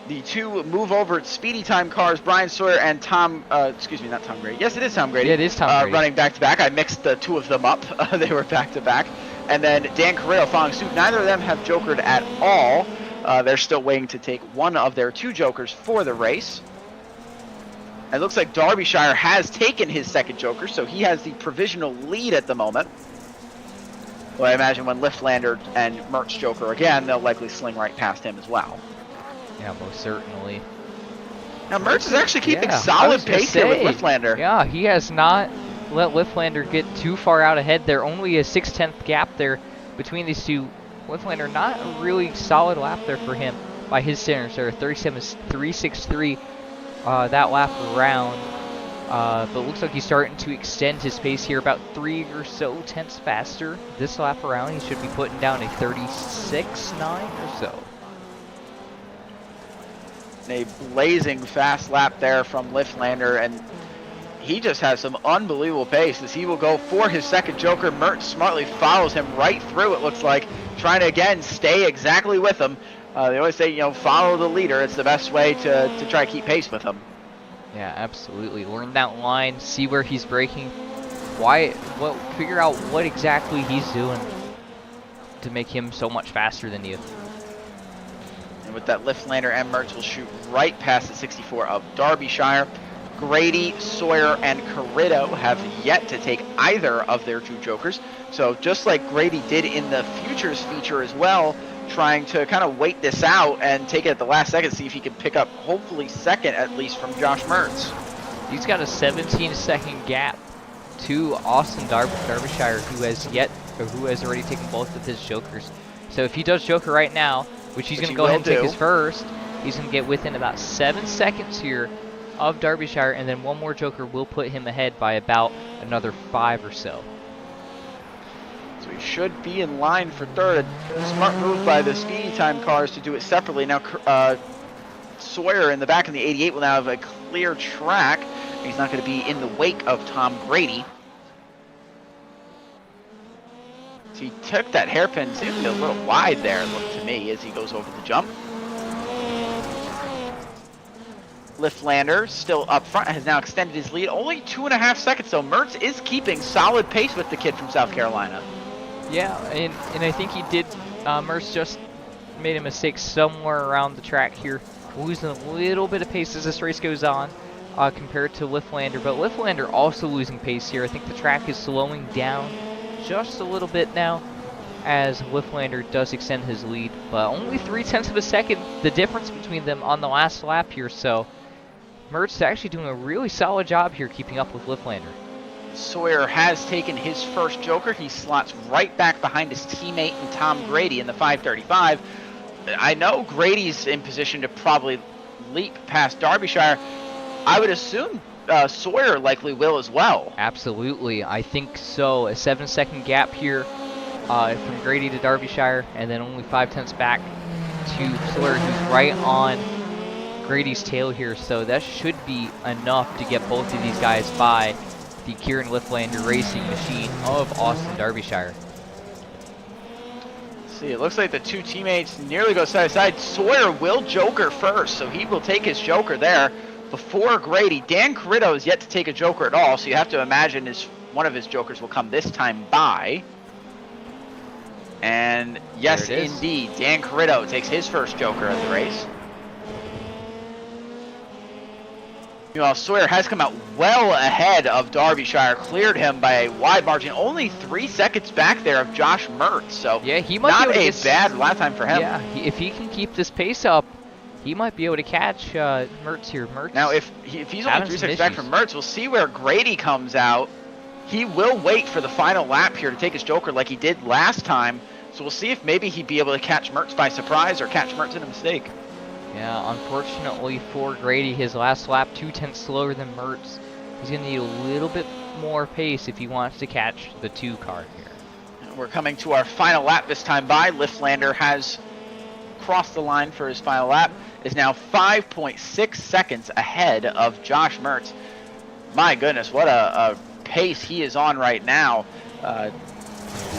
The 2 move over at speedy time cars, Brian Sawyer and Tom, excuse me, not Tom Grady. Yes, it is Tom Grady. Yeah, it is Tom Grady. Running back to back. I mixed the 2 of them up. They were back to back. And then Dan Carrito following suit. Neither of them have jokered at all. They're still waiting to take one of their 2 jokers for the race. It looks like Derbyshire has taken his second joker, so he has the provisional lead at the moment. Well, I imagine when Whifflander and Mertz joker again, they'll likely sling right past him as well. Yeah, most certainly. Now Mertz is actually keeping I solid was gonna pace here with say, Lifflander. Yeah, he has not let Lifflander get too far out ahead there. Only a 6/10 gap there between these two. Lifflander, not a really solid lap there for him by his standards there. 37.363 that lap around. But it looks like he's starting to extend his pace here, about 3 or so tenths faster this lap around. He should be putting down a 36.9 or so. A blazing fast lap there from Lifflander, and he just has some unbelievable pace as he will go for his second joker. Mertz smartly follows him right through, it looks like, trying to again stay exactly with him. They always say, you know, follow the leader. It's the best way to try to keep pace with him. Yeah, absolutely. Learn that line, see where he's braking, figure out what exactly he's doing to make him so much faster than you. And with that Lifflander and Mertz will shoot right past the 64 of Derbyshire. Grady, Sawyer, and Carrillo have yet to take either of their two jokers. So just like Grady did in the Futures feature as well, trying to kind of wait this out and take it at the last second, see if he can pick up hopefully second at least from Josh Mertz. He's got a 17-second gap to Austin Derbyshire, who has already taken both of his jokers. So if he does joker right now, which he's going to go ahead and take his first, he's going to get within about 7 seconds here of Derbyshire, and then one more joker will put him ahead by about another 5 or so. So he should be in line for third. A smart move by the speedy time cars to do it separately. Now Sawyer in the back of the 88 will now have a clear track. He's not going to be in the wake of Tom Grady. So he took that hairpin, seems to be a little wide there, looked to me, as he goes over the jump. Lifflander still up front, has now extended his lead. Only 2.5 seconds, so Mertz is keeping solid pace with the kid from South Carolina. Yeah, and I think he did, Mertz just made a mistake somewhere around the track here, losing a little bit of pace as this race goes on compared to Lifflander, but Lifflander also losing pace here. I think the track is slowing down just a little bit now as Lifflander does extend his lead, but only 0.3 of a second, the difference between them on the last lap here, so Mertz is actually doing a really solid job here keeping up with Lifflander. Sawyer has taken his first joker. He slots right back behind his teammate and Tom Grady in the 535. I know Grady's in position to probably leap past Derbyshire. I would assume Sawyer likely will as well. Absolutely, I think so. A 7-second gap here from Grady to Derbyshire, and then only 0.5 back to Sawyer, who's right on Grady's tail here. So that should be enough to get both of these guys by the Kieran Lifflander racing machine of Austin Derbyshire. See, it looks like the two teammates nearly go side to side. Sawyer will joker first, so he will take his joker there before Grady. Dan Carrillo is yet to take a joker at all, so you have to imagine one of his jokers will come this time by. And yes, indeed, Dan Carrillo takes his first joker of the race. Meanwhile, Sawyer has come out well ahead of Derbyshire, cleared him by a wide margin, only 3 seconds back there of Josh Mertz. So yeah, he might not be a bad lap time for him. Yeah, if he can keep this pace up, he might be able to catch Mertz here. Now, if he's only 3 seconds back from Mertz, we'll see where Grady comes out. He will wait for the final lap here to take his joker like he did last time. So we'll see if maybe he'd be able to catch Mertz by surprise or catch Mertz in a mistake. Yeah, unfortunately for Grady, his last lap 0.2 slower than Mertz. He's going to need a little bit more pace if he wants to catch the 2 car here. We're coming to our final lap this time by. Lifflander has crossed the line for his final lap, is now 5.6 seconds ahead of Josh Mertz. My goodness, what a pace he is on right now.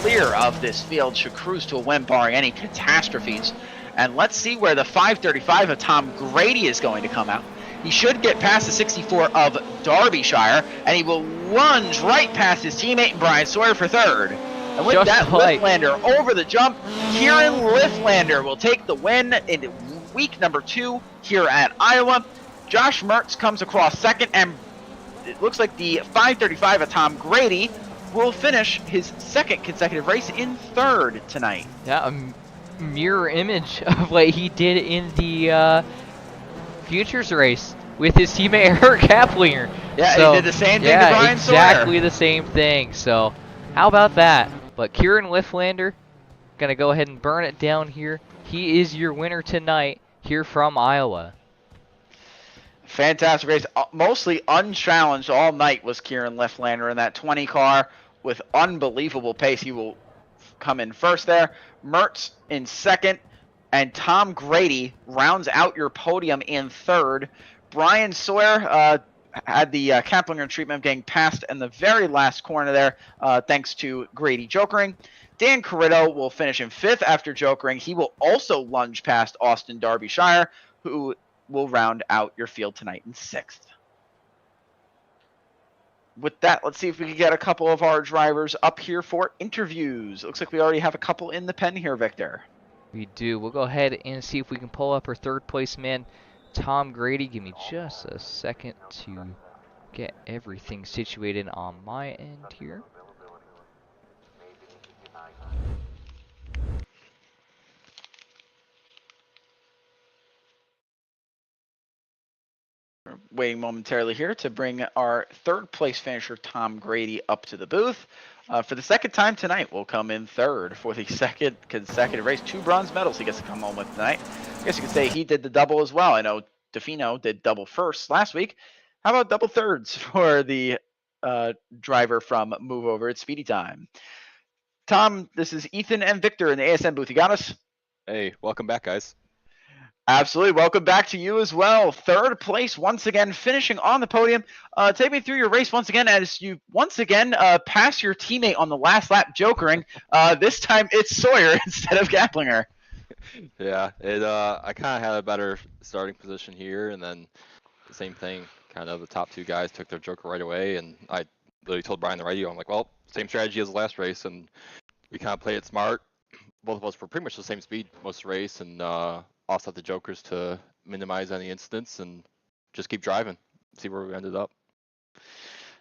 Clear of this field, should cruise to a win barring any catastrophes. And let's see where the 535 of Tom Grady is going to come out. He should get past the 64 of Derbyshire, and he will lunge right past his teammate Brian Sawyer for third. And with that, Lifflander over the jump. Kieran Lifflander will take the win in week number 2 here at Iowa. Josh Mertz comes across second, and it looks like the 535 of Tom Grady will finish his second consecutive race in third tonight. Yeah, mirror image of what he did in the Futures race. with his teammate Eric Kaplinger. Yeah, so, he did the same thing yeah, to Brian exactly Sawyer. the same thing. So, how about that? But Kieran Lifflander gonna go ahead and burn it down here. He is your winner tonight here from Iowa. Fantastic race. Mostly unchallenged all night was Kieran Lifflander in that 20 car with unbelievable pace. He will come in first there. Mertz in second. And Tom Grady rounds out your podium in third. Brian Sawyer had the Kaplinger treatment of getting passed in the very last corner there, thanks to Grady jokering. Dan Corritto will finish in fifth after jokering. He will also lunge past Austin Derbyshire, who will round out your field tonight in sixth. With that, let's see if we can get a couple of our drivers up here for interviews. It looks like we already have a couple in the pen here, Victor. We do. We'll go ahead and see if we can pull up our third place man, Tom Grady. Give me just a second to get everything situated on my end here. Waiting momentarily here to bring our third place finisher, Tom Grady, up to the booth. For the second time tonight, will come in third for the second consecutive race. 2 bronze medals he gets to come home with tonight. I guess you could say he did the double as well. I know Defino did double first last week. How about double thirds for the driver from Move Over at Speedy Time? Tom, this is Ethan and Victor in the ASM booth. You got us? Hey, welcome back, guys. Absolutely. Welcome back to you as well. Third place once again, finishing on the podium. Take me through your race once again as you once again pass your teammate on the last lap jokering. This time it's Sawyer instead of Kaplinger. Yeah, I kind of had a better starting position here, and then the same thing. Kind of the top 2 guys took their joker right away, and I literally told Brian on the radio, I'm like, well, same strategy as the last race, and we kind of played it smart. Both of us were pretty much the same speed most of the race, and offset the jokers to minimize any incidents and just keep driving, see where we ended up.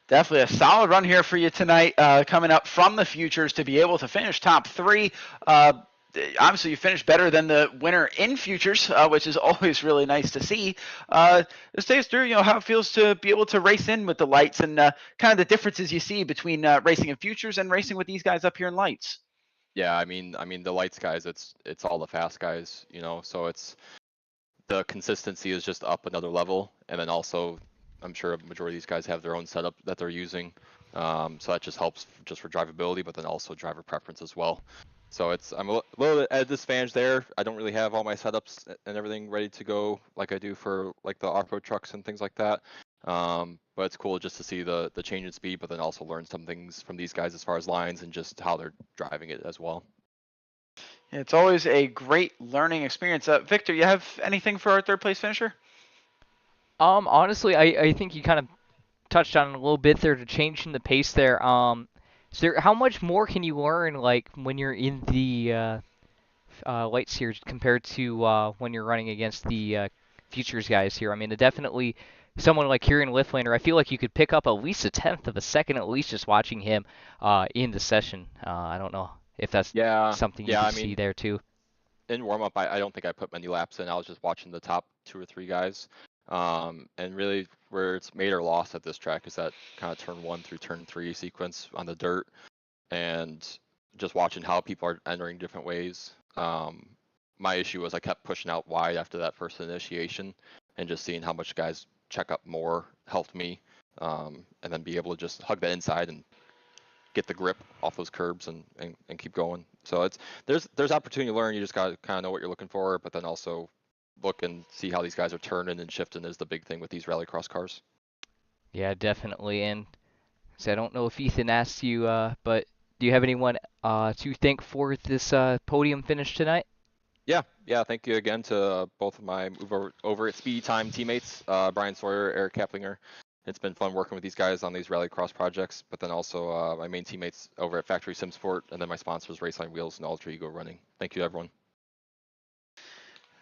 Definitely a solid run here for you tonight, coming up from the futures to be able to finish top 3. Obviously, you finished better than the winner in futures, which is always really nice to see. Just take us through, how it feels to be able to race in with the lights and kind of the differences you see between racing in futures and racing with these guys up here in lights. Yeah, I mean the lights guys, it's all the fast guys, so it's the consistency is just up another level, and then also I'm sure a majority of these guys have their own setup that they're using, so that just helps just for drivability, but then also driver preference as well. So I'm a little bit at a disadvantage there. I don't really have all my setups and everything ready to go like I do for like the off-road trucks and things like that. But it's cool just to see the change in speed, but then also learn some things from these guys as far as lines and just how they're driving it as well. It's always a great learning experience. Victor, you have anything for our third place finisher? Honestly, I think you kind of touched on it a little bit there to changing the pace there. So how much more can you learn like when you're in the light series compared to when you're running against the futures guys here? I mean, definitely someone like Kieran Lifflander, I feel like you could pick up at least 1/10 of a second at least just watching him in the session. I don't know if that's something you can see there too. In warm-up, I don't think I put many laps in. I was just watching the top 2 or 3 guys. And really where it's made or lost at this track is that kind of turn 1 through turn 3 sequence on the dirt, and just watching how people are entering different ways. My issue was I kept pushing out wide after that first initiation, and just seeing how much guys check up more helped me, and then be able to just hug the inside and get the grip off those curbs and keep going. So there's opportunity to learn. You just got to kind of know what you're looking for, but then also look and see how these guys are turning and shifting is the big thing with these rallycross cars. Yeah, definitely. And so I don't know if Ethan asked you, but do you have anyone to thank for this podium finish tonight? Yeah. Thank you again to both of my over at Speedy Time teammates, Brian Sawyer, Eric Kaplinger. It's been fun working with these guys on these rallycross projects, but then also my main teammates over at Factory Sim Sport, and then my sponsors, Raceline Wheels and Ultra Ego Running. Thank you, everyone.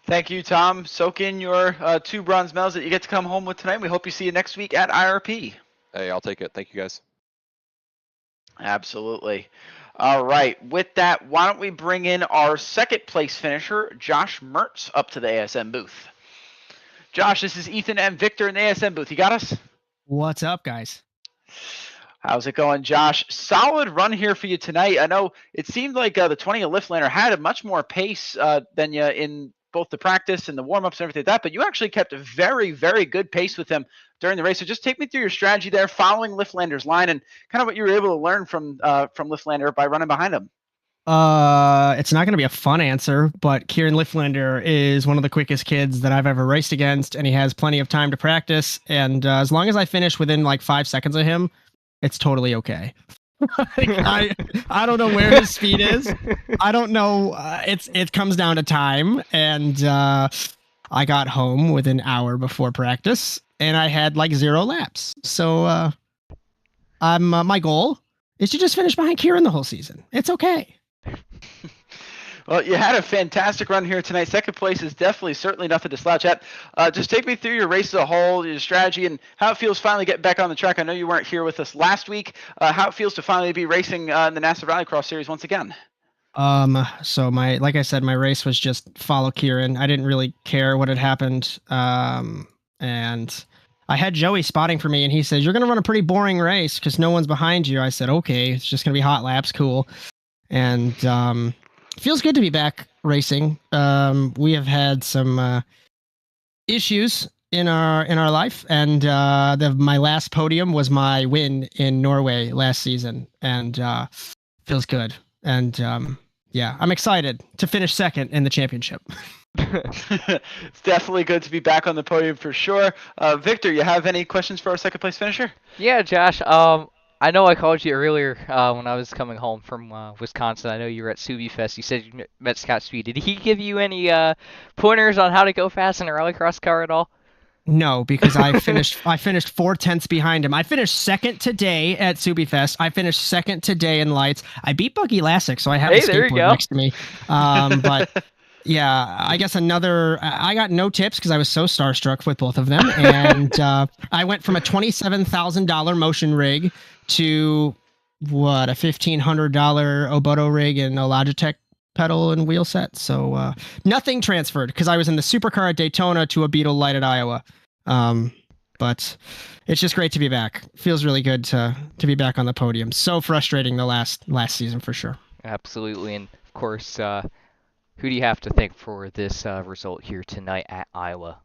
Thank you, Tom. Soak in your 2 bronze medals that you get to come home with tonight. We hope you see you next week at IRP. Hey, I'll take it. Thank you, guys. Absolutely. All right. With that, why don't we bring in our second place finisher, Josh Mertz, up to the ASM booth. Josh, this is Ethan and Victor in the ASM booth. You got us? What's up, guys? How's it going, Josh? Solid run here for you tonight. I know it seemed like the 20 Liftlander had a much more pace than you in both the practice and the warm-ups and everything like that, but you actually kept a very, very good pace with him during the race. So just take me through your strategy there, following Liftlander's line, and kind of what you were able to learn from Liftlander by running behind him. It's not going to be a fun answer, but Kieran Liftlander is one of the quickest kids that I've ever raced against, and he has plenty of time to practice. And as long as I finish within like 5 seconds of him, it's totally okay. I don't know where his speed is. I don't know. It comes down to time, and I got home within an hour before practice, and I had like 0 laps. So my goal is to just finish behind Kieran the whole season. It's okay. Well, you had a fantastic run here tonight. Second place is certainly nothing to slouch at. Just take me through your race as a whole, your strategy, and how it feels finally getting back on the track. I know you weren't here with us last week. How it feels to finally be racing in the NASA Rallycross series once again. So like I said, my race was just follow Kieran. I didn't really care what had happened. And I had Joey spotting for me, and he said, "You're going to run a pretty boring race because no one's behind you." I said, "Okay, it's just going to be hot laps. Cool." And feels good to be back racing. We have had some issues in our life, and my last podium was my win in Norway last season, and feels good. And yeah, I'm excited to finish second in the championship. It's definitely good to be back on the podium for sure. Victor, you have any questions for our second place finisher? Yeah, Josh. I know I called you earlier when I was coming home from Wisconsin. I know you were at Subi Fest. You said you met Scott Speed. Did he give you any pointers on how to go fast in a rallycross car at all? No, because I finished 4/10 behind him. I finished second today at Subi Fest. I finished second today in lights. I beat Buggy Lassick, so I have a skateboard next to me. But yeah, I guess I got no tips because I was so starstruck with both of them. And I went from a $27,000 motion rig to a $1,500 Oboto rig and a Logitech pedal and wheel set. So nothing transferred because I was in the supercar at Daytona to a Beetle Light at Iowa. But it's just great to be back. Feels really good to be back on the podium. So frustrating the last season for sure. Absolutely. And of course, who do you have to thank for this result here tonight at Iowa?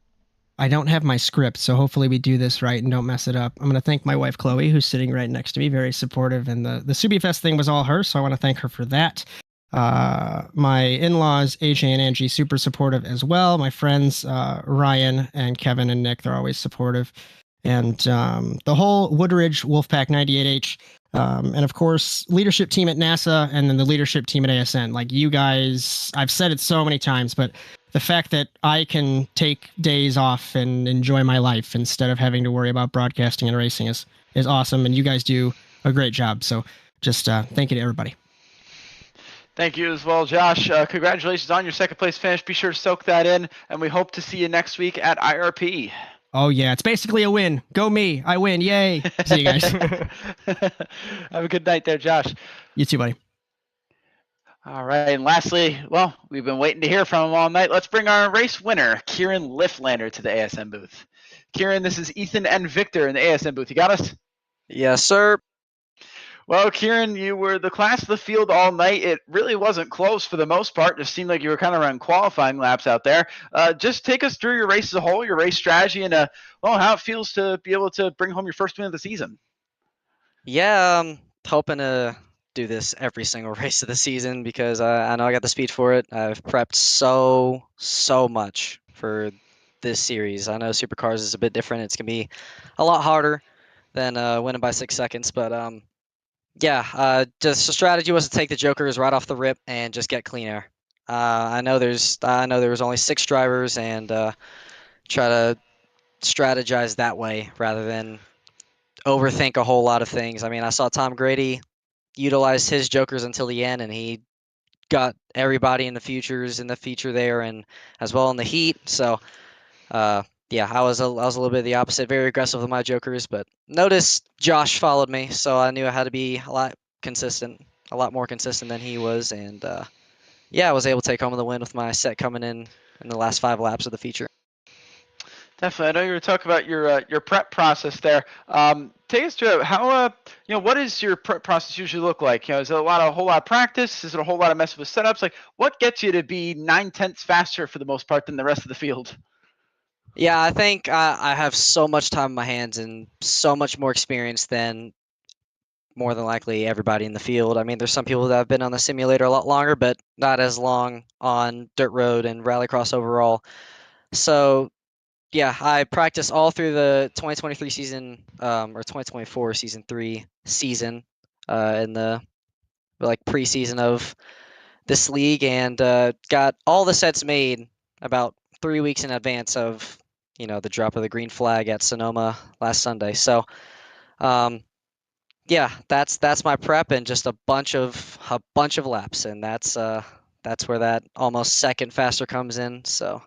I don't have my script, so hopefully we do this right and don't mess it up. I'm going to thank my wife, Chloe, who's sitting right next to me, very supportive. And the Subi Fest thing was all her, so I want to thank her for that. My in-laws, AJ and Angie, super supportive as well. My friends, Ryan and Kevin and Nick, they're always supportive. And the whole Woodridge Wolfpack 98H, and of course, leadership team at NASA, and then the leadership team at ASN. Like you guys, I've said it so many times, but the fact that I can take days off and enjoy my life instead of having to worry about broadcasting and racing is awesome. And you guys do a great job. So just thank you to everybody. Thank you as well, Josh. Congratulations on your second place finish. Be sure to soak that in, and we hope to see you next week at IRP. Oh, yeah. It's basically a win. Go me. I win. Yay. See you guys. Have a good night there, Josh. You too, buddy. All right. And lastly, well, we've been waiting to hear from him all night. Let's bring our race winner, Kieran Liftlander, to the ASM booth. Kieran, this is Ethan and Victor in the ASM booth. You got us? Yes, sir. Well, Kieran, you were the class of the field all night. It really wasn't close for the most part. Just seemed like you were kind of running qualifying laps out there. Just take us through your race as a whole, your race strategy, and how it feels to be able to bring home your first win of the season. Yeah, I'm hoping to do this every single race of the season because I know I got the speed for it. I've prepped so much for this series. I know Supercars is a bit different. It's going to be a lot harder than winning by 6 seconds, but yeah, just the strategy was to take the Jokers right off the rip and just get clean air. I know there was only 6 drivers, and try to strategize that way rather than overthink a whole lot of things. I mean, I saw Tom Grady utilize his Jokers until the end, and he got everybody in the feature there, and as well in the heat. So yeah, I was a little bit the opposite, very aggressive with my Jokers, but noticed Josh followed me, so I knew I had to be a lot more consistent than he was, and yeah, I was able to take home the win with my set coming in the last 5 laps of the feature. Definitely. I know you were talking about your prep process there. Take us through how what does your prep process usually look like? Is it a whole lot of practice? Is it a whole lot of messing with setups? Like, what gets you to be 9/10 faster for the most part than the rest of the field? Yeah, I think I have so much time in my hands and so much more experience than more than likely everybody in the field. I mean, there's some people that have been on the simulator a lot longer, but not as long on dirt road and rallycross overall. So yeah, I practiced all through the 2023 season, or 2024 season 3 season, in the preseason of this league, and got all the sets made about 3 weeks in advance of the drop of the green flag at Sonoma last Sunday. So yeah, that's my prep and just a bunch of laps, and that's where that almost second faster comes in. So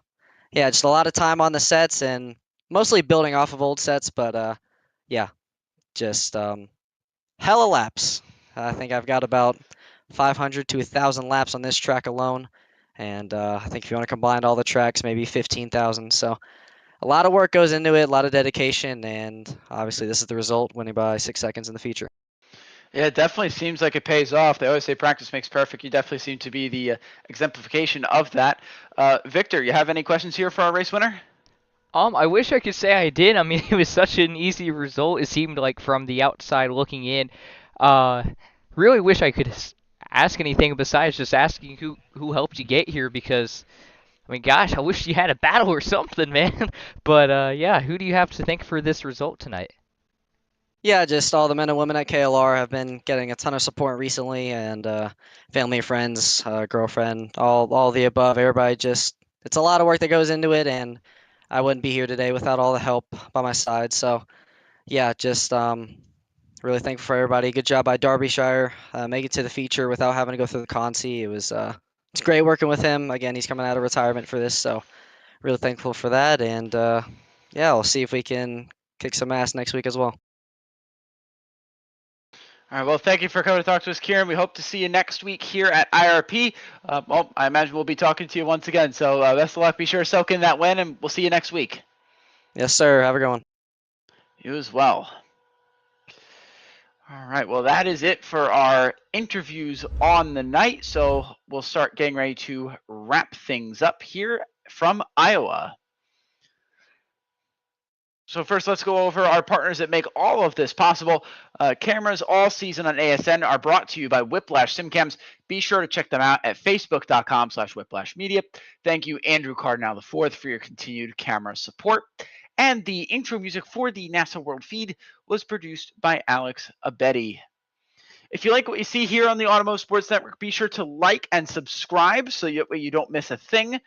yeah, just a lot of time on the sets and mostly building off of old sets, but yeah, just hella laps. I think I've got about 500 to 1,000 laps on this track alone, and I think if you want to combine all the tracks, maybe 15,000. So a lot of work goes into it, a lot of dedication, and obviously this is the result, winning by 6 seconds in the feature. Yeah, it definitely seems like it pays off. They always say practice makes perfect. You definitely seem to be the exemplification of that. Victor, you have any questions here for our race winner? I wish I could say I did. I mean, it was such an easy result. It seemed like from the outside looking in. Really wish I could ask anything besides just asking who helped you get here, because I mean, gosh, I wish you had a battle or something, man. But yeah, who do you have to thank for this result tonight? Yeah, just all the men and women at KLR have been getting a ton of support recently, and family and friends, girlfriend, all the above. Everybody it's a lot of work that goes into it, and I wouldn't be here today without all the help by my side. So yeah, just really thankful for everybody. Good job by Derbyshire, make it to the feature without having to go through the consi. It's great working with him. Again, he's coming out of retirement for this, so really thankful for that. And yeah, we'll see if we can kick some ass next week as well. All right, well, thank you for coming to talk to us, Kieran. We hope to see you next week here at IRP. Well, I imagine we'll be talking to you once again, so best of luck. Be sure to soak in that win, and we'll see you next week. Yes, sir. Have a good one. You as well. All right, well, that is it for our interviews on the night, so we'll start getting ready to wrap things up here from Iowa. So first, let's go over our partners that make all of this possible. Cameras all season on ASN are brought to you by Whiplash SimCams. Be sure to check them out at facebook.com/whiplashmedia. Thank you, Andrew Cardinal IV, for your continued camera support. And the intro music for the NASA World Feed was produced by Alex Abedi. If you like what you see here on the Automotive Sports Network, be sure to like and subscribe so you don't miss a thing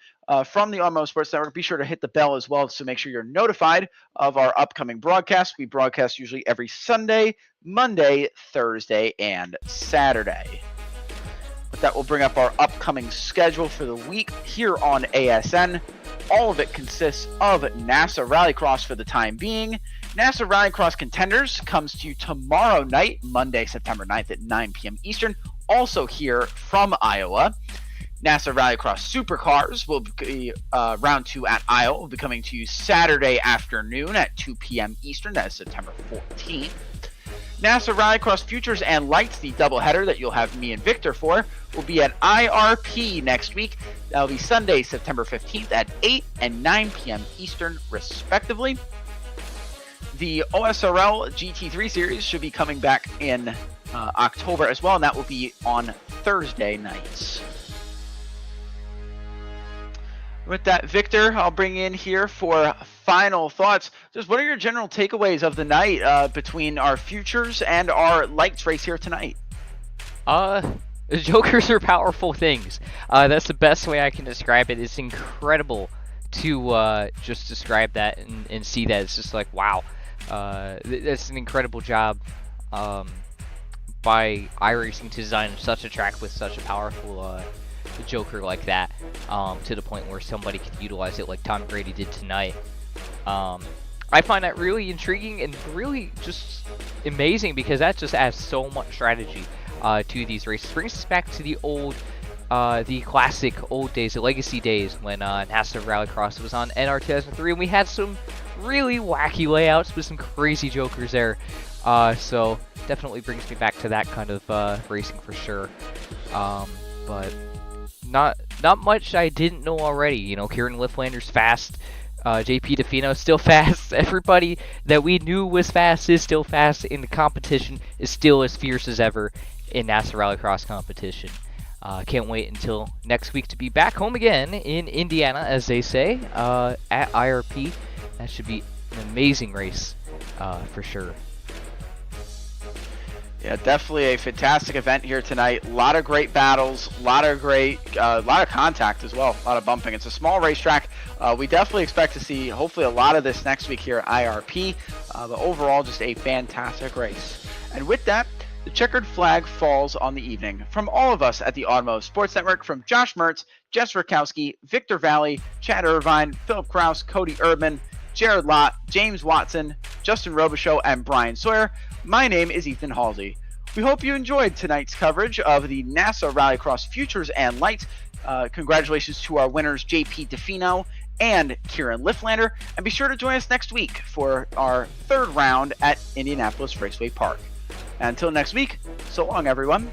from the Automotive Sports Network. Be sure to hit the bell as well so make sure you're notified of our upcoming broadcasts. We broadcast usually every Sunday, Monday, Thursday, and Saturday. But that will bring up our upcoming schedule for the week here on ASN. All of it consists of NASA Rallycross for the time being. NASA Rallycross Contenders comes to you tomorrow night, Monday, September 9th at 9 p.m. Eastern, also here from Iowa. NASA Rallycross Supercars will be round 2 at Iowa, will be coming to you Saturday afternoon at 2 p.m. Eastern, that is September 14th. NASA Rallycross Futures and Lights, the doubleheader that you'll have me and Victor for, will be at IRP next week. That'll be Sunday, September 15th at 8 and 9 p.m. Eastern, respectively. The OSRL GT3 series should be coming back in October as well, and that will be on Thursday nights. With that, Victor, I'll bring in here for final thoughts. Just what are your general takeaways of the night between our futures and our lights race here tonight? Jokers are powerful things. That's the best way I can describe it. It's incredible to just describe that and see that. It's just like, wow. That's an incredible job by iRacing to design such a track with such a powerful Joker like that, to the point where somebody could utilize it like Tom Brady did tonight. I find that really intriguing and really just amazing, because that just adds so much strategy to these races. Brings us back to the old the classic old days, the legacy days when NASA Rallycross was on NR 2003, and we had some really wacky layouts with some crazy jokers there. So definitely brings me back to that kind of racing for sure. But not much I didn't know already. You know, Kieran Lifflander's fast. JP Defino still fast. Everybody that we knew was fast is still fast. In the competition is still as fierce as ever in NASA Rallycross competition. Can't wait until next week to be back home again in Indiana, as they say, at IRP. That should be an amazing race for sure. Yeah, definitely a fantastic event here tonight. A lot of great battles, a lot of contact as well, a lot of bumping. It's a small racetrack. We definitely expect to see, hopefully, a lot of this next week here at IRP. But overall, just a fantastic race. And with that, the checkered flag falls on the evening. From all of us at the Automotive Sports Network, from Josh Mertz, Jess Rakowski, Victor Vallee, Chad Irvine, Philip Kraus, Cody Erdman, Jared Lott, James Watson, Justin Robichaux, and Brian Sawyer, my name is Ethan Halsey. We hope you enjoyed tonight's coverage of the NASA Rallycross Futures and Lights. Congratulations to our winners, JP Defino and Kieran Lifflander. And be sure to join us next week for our third round at Indianapolis Raceway Park. And until next week, so long, everyone.